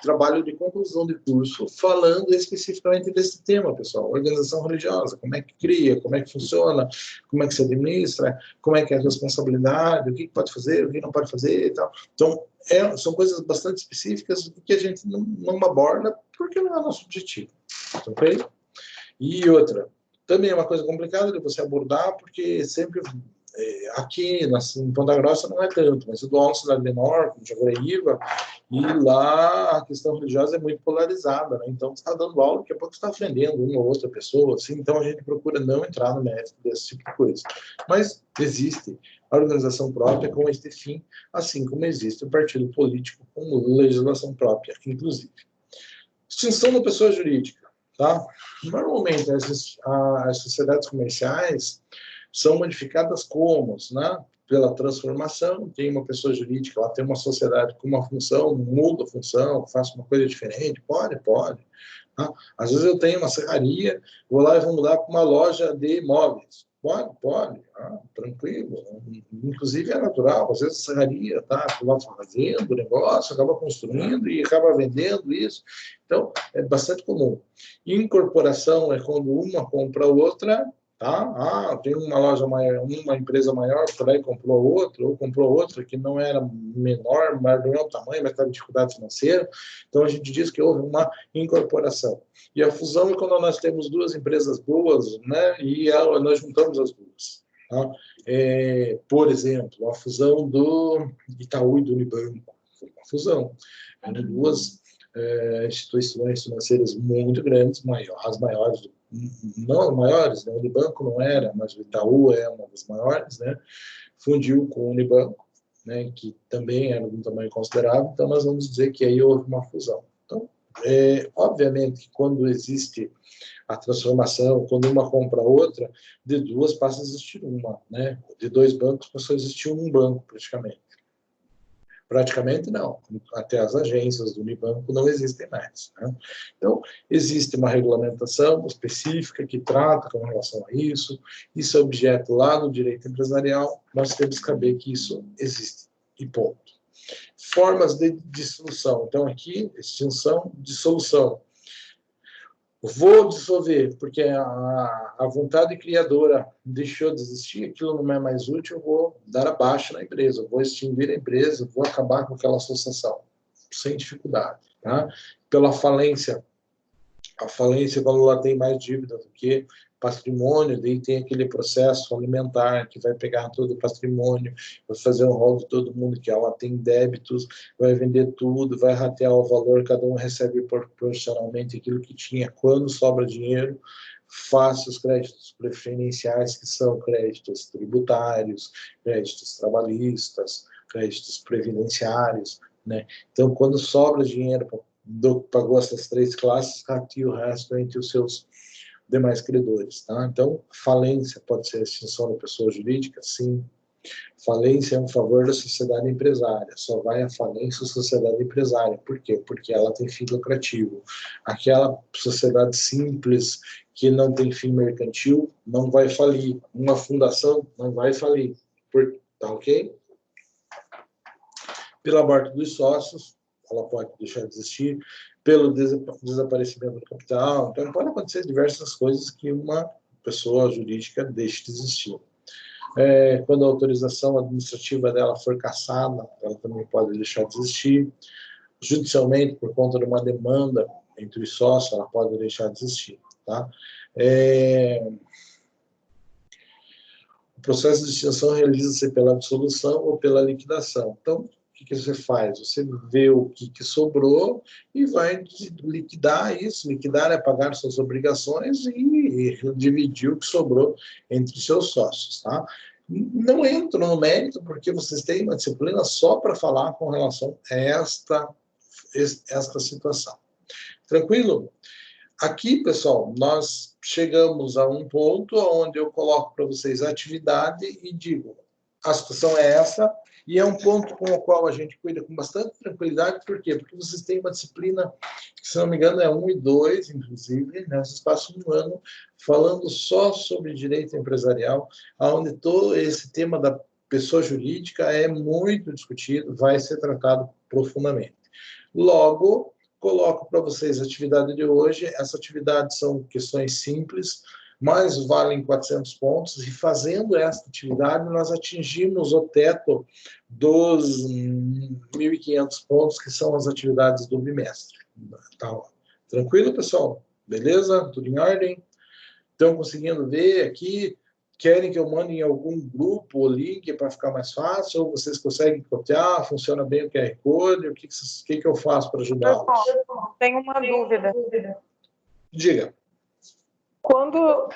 trabalho de conclusão de curso falando especificamente desse tema, pessoal, organização religiosa, como é que cria, como é que funciona, como é que se administra, como é que é a responsabilidade, o que pode fazer, o que não pode fazer e tal. Então, são coisas bastante específicas que a gente não aborda porque não é nosso objetivo, ok? E outra, também é uma coisa complicada de você abordar, porque sempre aqui em Ponta Grossa não é tanto, mas eu dou aula em cidade menor, como Jaguaraíva, e lá a questão religiosa é muito polarizada, né? Então você está dando aula, daqui a pouco você está ofendendo uma ou outra pessoa, assim, então a gente procura não entrar no mérito desse tipo de coisa. Mas existe a organização própria com este fim, assim como existe o partido político com legislação própria, inclusive. Extinção da pessoa jurídica. Tá? Normalmente, as sociedades comerciais são modificadas como? Né? Pela transformação, tem uma pessoa jurídica, ela tem uma sociedade com uma função, muda a função, faz uma coisa diferente, pode. Tá? Às vezes eu tenho uma serraria, vou lá e vou mudar para uma loja de imóveis. Pode, tranquilo. Inclusive é natural, às vezes a serraria está lá fazendo o negócio, acaba construindo e acaba vendendo isso. Então, é bastante comum. Incorporação é quando uma compra a outra, tá? Tem uma loja maior, uma empresa maior, por aí comprou outra, ou comprou outra que não era menor, mas do mesmo tamanho, mas estava em dificuldade financeira. Então, a gente diz que houve uma incorporação. E a fusão é quando nós temos duas empresas boas, né? E nós juntamos as duas. Tá? Por exemplo, a fusão do Itaú e do Unibanco. Foi uma fusão. Eram duas instituições financeiras muito grandes, as maiores, não as maiores, né? O Unibanco não era, mas o Itaú é uma das maiores, né? Fundiu com o Unibanco, né? Que também era de um tamanho considerável, então nós vamos dizer que aí houve uma fusão. Então, obviamente que quando existe a transformação, quando uma compra a outra, de duas passa a existir uma, né? De dois bancos passou a existir um banco, praticamente. Praticamente não, até as agências do Unibanco não existem mais. Né? Então, existe uma regulamentação específica que trata com relação a isso é objeto lá no direito empresarial, nós temos que saber que isso existe, e ponto. Formas de dissolução, então aqui, extinção, dissolução. Vou dissolver, porque a vontade criadora deixou de existir, aquilo não é mais útil, eu vou dar abaixo na empresa, vou extinguir a empresa, vou acabar com aquela associação, sem dificuldade. Tá? Pela falência, a falência quando ela tem mais dívida do que patrimônio, daí tem aquele processo alimentar que vai pegar todo o patrimônio, vai fazer um rol de todo mundo que ela tem débitos, vai vender tudo, vai ratear o valor, cada um recebe proporcionalmente aquilo que tinha. Quando sobra dinheiro, faça os créditos preferenciais, que são créditos tributários, créditos trabalhistas, créditos previdenciários, né? Então, quando sobra dinheiro, pagou essas três classes, rateia o resto entre os seus demais credores. Tá? Então, falência pode ser a extinção da pessoa jurídica? Sim. Falência é um favor da sociedade empresária. Só vai à falência a sociedade empresária. Por quê? Porque ela tem fim lucrativo. Aquela sociedade simples que não tem fim mercantil não vai falir. Uma fundação não vai falir. Tá ok? Pela morte dos sócios, ela pode deixar de existir, pelo desaparecimento do capital. Então, pode acontecer diversas coisas que uma pessoa jurídica deixe de existir. Quando a autorização administrativa dela for cassada, ela também pode deixar de existir. Judicialmente, por conta de uma demanda entre os sócios, ela pode deixar de existir. Tá? O processo de extinção realiza-se pela dissolução ou pela liquidação. Então, o que você faz? Você vê o que sobrou e vai liquidar isso. Liquidar é pagar suas obrigações e dividir o que sobrou entre os seus sócios. Tá? Não entro no mérito, porque vocês têm uma disciplina só para falar com relação a esta situação. Tranquilo? Aqui, pessoal, nós chegamos a um ponto onde eu coloco para vocês a atividade e digo, a situação é essa, e é um ponto com o qual a gente cuida com bastante tranquilidade. Por quê? Porque vocês têm uma disciplina, que, se não me engano, é 1 e 2, inclusive, né? Vocês passam um ano falando só sobre direito empresarial, onde todo esse tema da pessoa jurídica é muito discutido, vai ser tratado profundamente. Logo, coloco para vocês a atividade de hoje. Essa atividade são questões simples, mas valem 400 pontos, e fazendo esta atividade nós atingimos o teto dos 1.500 pontos, que são as atividades do bimestre. Tá? Tranquilo, pessoal? Beleza? Tudo em ordem? Estão conseguindo ver aqui? Querem que eu mande em algum grupo o link para ficar mais fácil? Ou vocês conseguem copiar? Funciona bem o QR Code? O que eu faço para ajudá-los? Tenho uma dúvida. Diga. Quando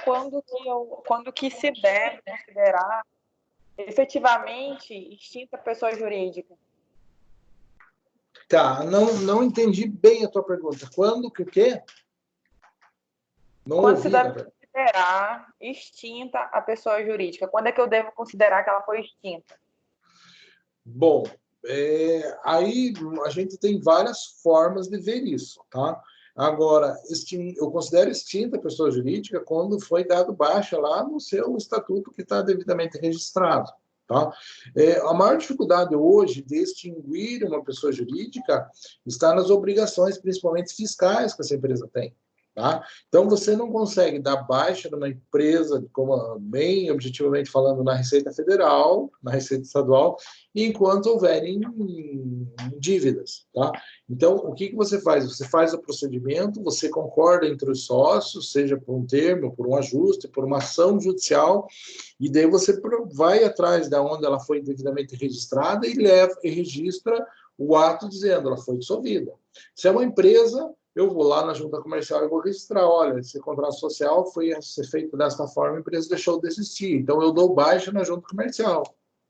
que se deve considerar efetivamente extinta a pessoa jurídica? Tá, não entendi bem a tua pergunta. Quando que o quê? Não Quando ouvi, se deve considerar extinta a pessoa jurídica? Quando é que eu devo considerar que ela foi extinta? Bom, aí a gente tem várias formas de ver isso, tá? Agora, eu considero extinta a pessoa jurídica quando foi dado baixa lá no seu estatuto que está devidamente registrado. Tá? A maior dificuldade hoje de extinguir uma pessoa jurídica está nas obrigações, principalmente fiscais, que essa empresa tem. Tá? Então, você não consegue dar baixa numa empresa, como bem objetivamente falando, na Receita Federal, na Receita Estadual, enquanto houverem dívidas. Tá? Então, o que você faz? Você faz o procedimento, você concorda entre os sócios, seja por um termo, por um ajuste, por uma ação judicial, e daí você vai atrás de onde ela foi devidamente registrada e registra o ato dizendo ela foi dissolvida. Se é uma empresa, eu vou lá na junta comercial e vou registrar, olha, esse contrato social foi ser feito desta forma, a empresa deixou de existir, então eu dou baixa na junta comercial,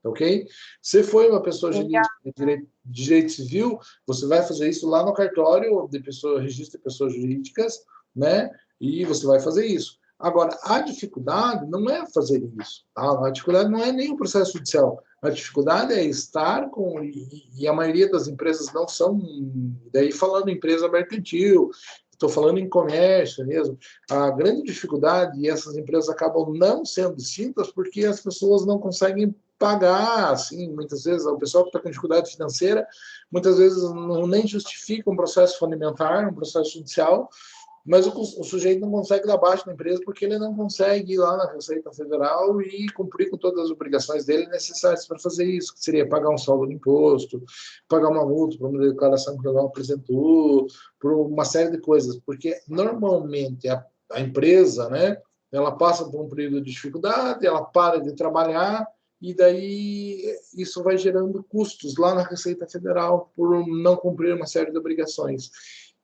ok? Se foi uma pessoa jurídica de direito civil, você vai fazer isso lá no cartório de registro de pessoas jurídicas, né? E você vai fazer isso. Agora, a dificuldade não é fazer isso, tá? A dificuldade não é nem o processo judicial. A dificuldade é estar com... E a maioria das empresas não são... Daí falando em empresa mercantil, estou falando em comércio mesmo. A grande dificuldade, e essas empresas acabam não sendo distintas, porque as pessoas não conseguem pagar, assim, muitas vezes, o pessoal que está com dificuldade financeira, muitas vezes nem justifica um processo fundamental, um processo judicial, mas o sujeito não consegue dar baixa na empresa porque ele não consegue ir lá na Receita Federal e cumprir com todas as obrigações dele necessárias para fazer isso, que seria pagar um saldo de imposto, pagar uma multa por uma declaração que ele não apresentou, por uma série de coisas, porque normalmente a empresa, né, ela passa por um período de dificuldade, ela para de trabalhar, e daí isso vai gerando custos lá na Receita Federal por não cumprir uma série de obrigações.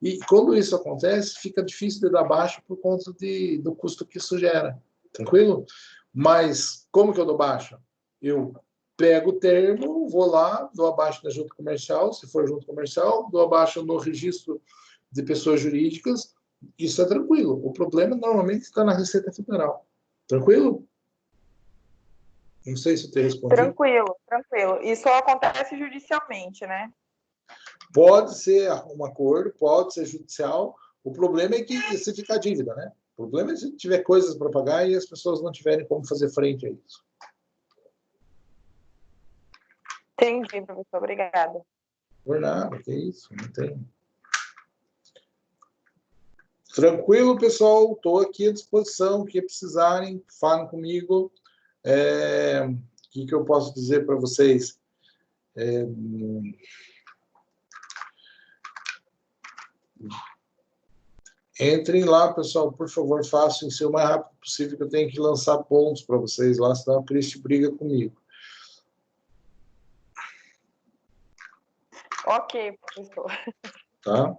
E quando isso acontece, fica difícil de dar baixa por conta do custo que isso gera. Tranquilo? Mas como que eu dou baixa? Eu pego o termo, vou lá, dou abaixo na junta comercial, se for junta comercial, dou abaixo no registro de pessoas jurídicas. Isso é tranquilo. O problema normalmente está na Receita Federal. Tranquilo? Não sei se eu te respondi. Tranquilo. Isso acontece judicialmente, né? Pode ser um acordo, pode ser judicial. O problema é que se fica a dívida, né? O problema é se tiver coisas para pagar e as pessoas não tiverem como fazer frente a isso. Entendi, professor. Obrigada. Por nada, que isso, não tem. Tranquilo, pessoal? Estou aqui à disposição. O que precisarem, falem comigo. que eu posso dizer para vocês? Entrem lá, pessoal, por favor, façam isso o mais rápido possível, que eu tenho que lançar pontos para vocês lá, senão a Cristi briga comigo. Ok, professor. Tá?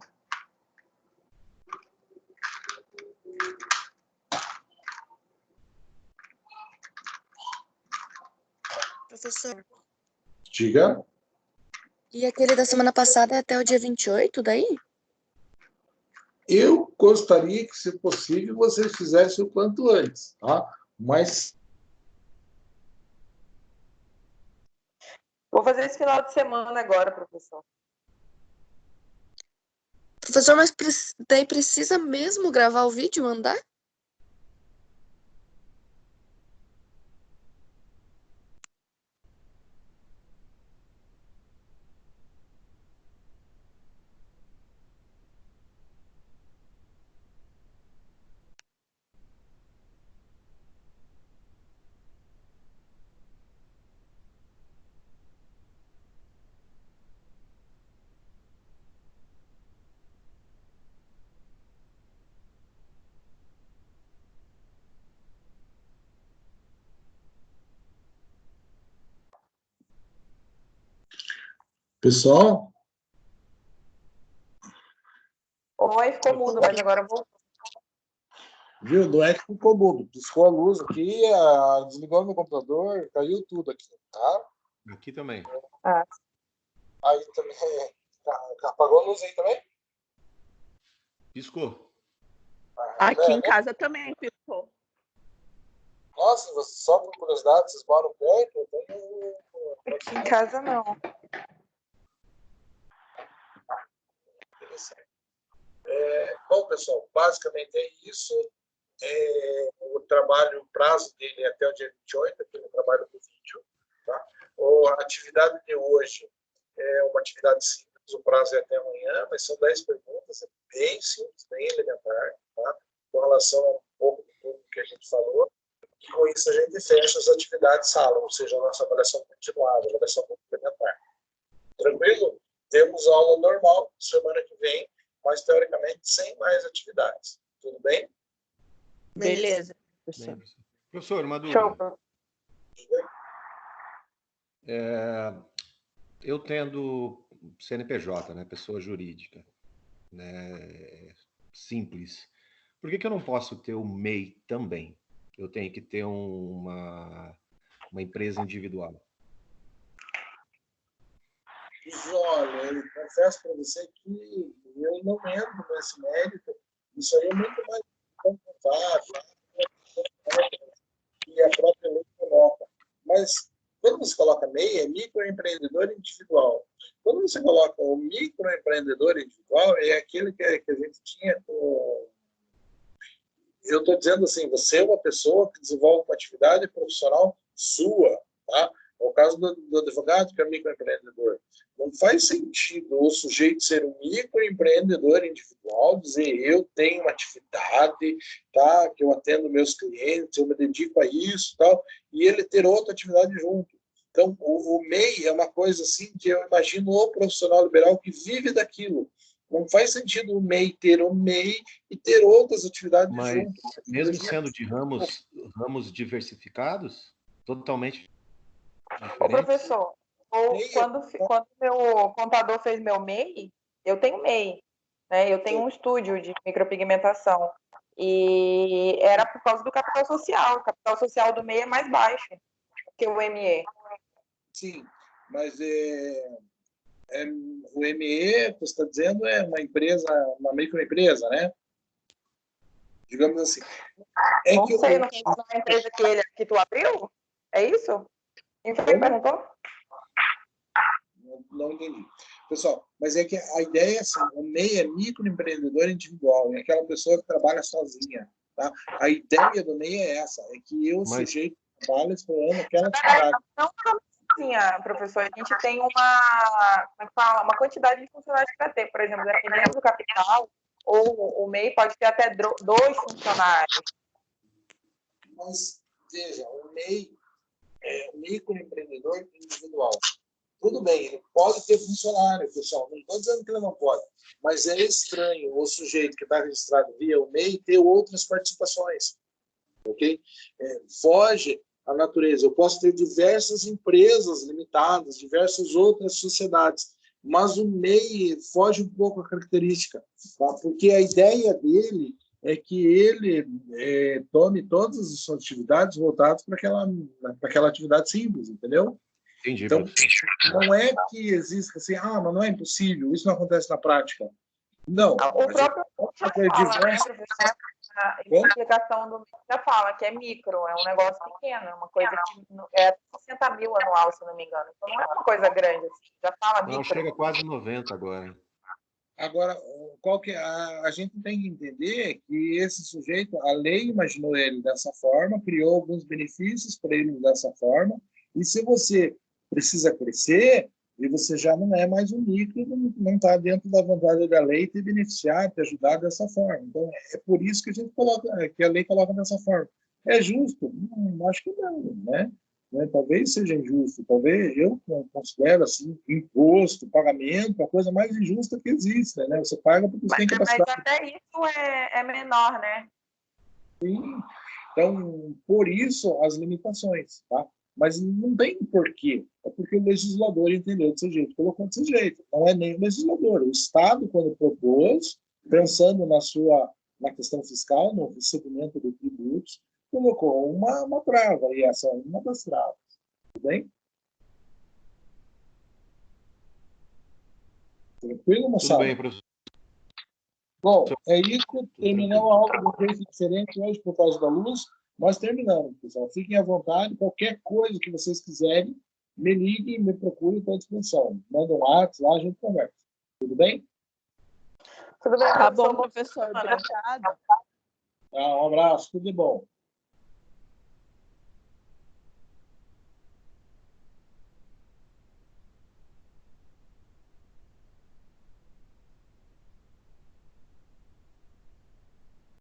Professor, Diga. e aquele da semana passada é até o dia 28, daí? Eu gostaria que, se possível, vocês fizessem o quanto antes, tá? Mas Vou fazer esse final de semana agora, professor. Professor, mas daí precisa mesmo gravar o vídeo e mandar? pessoal, Oi, ficou mudo, mas agora eu vou. viu? Não é que ficou mudo. Piscou a luz aqui, desligou meu computador, caiu tudo aqui, tá? Aqui também. Ah, Aí também. Apagou a luz aí também? Piscou. Aqui em casa também piscou. Nossa, só por curiosidade, vocês moram perto? Eu tenho... aqui em casa não. Interessante. Bom, pessoal, basicamente é isso. O trabalho, o prazo dele é até o dia 28, aquele trabalho do vídeo. Tá? A atividade de hoje é uma atividade simples, o prazo é até amanhã, mas são 10 perguntas, é bem simples, bem elementar, tá? Com relação a um pouco do tudo que a gente falou. E com isso a gente fecha as atividades sala, ou seja, a nossa avaliação continuada, a avaliação complementar. Tranquilo? Temos aula normal semana que vem, mas teoricamente sem mais atividades. Tudo bem? Beleza. Bem, professor, uma dúvida. Show. Eu tendo CNPJ, né, pessoa jurídica, né, simples, por que eu não posso ter o MEI também? Eu tenho que ter uma empresa individual. Olha, eu confesso para você que eu não entro nesse mérito. Isso aí é muito mais complicado que a própria lei coloca. Mas quando você coloca MEI, é microempreendedor individual. Quando você coloca o microempreendedor individual, é aquele que a gente tinha com... Eu estou dizendo assim, você é uma pessoa que desenvolve uma atividade profissional sua, tá? É o caso do advogado, que é microempreendedor. Não faz sentido o sujeito ser um microempreendedor individual, dizer eu tenho uma atividade, tá, que eu atendo meus clientes, eu me dedico a isso, tal, e ele ter outra atividade junto. Então, o MEI é uma coisa assim que eu imagino o profissional liberal que vive daquilo. Não faz sentido o MEI ter o MEI e ter outras atividades Mas, junto. mesmo sendo de ramos diversificados, totalmente Ô, diferentes? professor, quando meu contador fez meu MEI, eu tenho MEI, né? Eu tenho um estúdio de micropigmentação. E era por causa do capital social. O capital social do MEI é mais baixo que o ME. Sim, mas o ME, você está dizendo, é uma empresa, uma microempresa, né? Digamos assim. Não sei, não é a empresa que tu abriu? É isso? Quem foi que perguntou? Não entendi. Pessoal, mas é que a ideia é assim, o MEI é microempreendedor individual, é aquela pessoa que trabalha sozinha, tá? A ideia do MEI é essa, é que o sujeito trabalha explorando aquela atividade. Não sozinha, professor, a gente tem uma quantidade de funcionários para ter, por exemplo, dependendo do capital, ou o MEI pode ter até 2 funcionários. Mas, veja, o MEI microempreendedor individual. Tudo bem, ele pode ter funcionário, pessoal, não estou dizendo que ele não pode, mas é estranho o sujeito que está registrado via o MEI ter outras participações, ok? Foge à natureza. Eu posso ter diversas empresas limitadas, diversas outras sociedades, mas o MEI foge um pouco a característica, tá? Porque a ideia dele é que ele tome todas as suas atividades voltadas para aquela atividade simples, entendeu? Entendi, então, professor. não é que exista assim, mas não é impossível, isso não acontece na prática. Não. O próprio já fala, né, professor? A explicação do já fala que é micro, é um negócio pequeno, é uma coisa que é 60 mil anual, se não me engano. Então não é uma coisa grande assim, já fala micro. Não, chega a quase 90 agora. Agora, a gente tem que entender que esse sujeito, a lei imaginou ele dessa forma, criou alguns benefícios para ele dessa forma, e se você precisa crescer, e você já não é mais um micro, não está dentro da vontade da lei te beneficiar, te ajudar dessa forma. Então, é por isso que a gente coloca, que a lei coloca dessa forma. É justo? Acho que não, né? Talvez seja injusto, talvez eu considero assim, imposto, pagamento, a coisa mais injusta que existe, né? Você paga porque você tem capacidade. Mas até isso é menor, né? Sim. Então, por isso, as limitações, tá? Mas não tem porquê. É porque o legislador entendeu desse jeito, colocou desse jeito. Não é nem o legislador. O Estado, quando propôs, pensando na questão fiscal, no recebimento de tributos, colocou uma trava, e essa é uma das travas. Tudo bem? Tranquilo, moçada? Tudo bem, professor. Bom, é isso. Terminamos a aula de um jeito diferente hoje por causa da luz. Nós terminamos, pessoal. Fiquem à vontade. Qualquer coisa que vocês quiserem, me liguem, me procurem, estou à disposição. Manda um WhatsApp lá, a gente conversa. Tudo bem? Tudo bem, Tá bom, professor. Obrigada. Um abraço. Tudo de bom.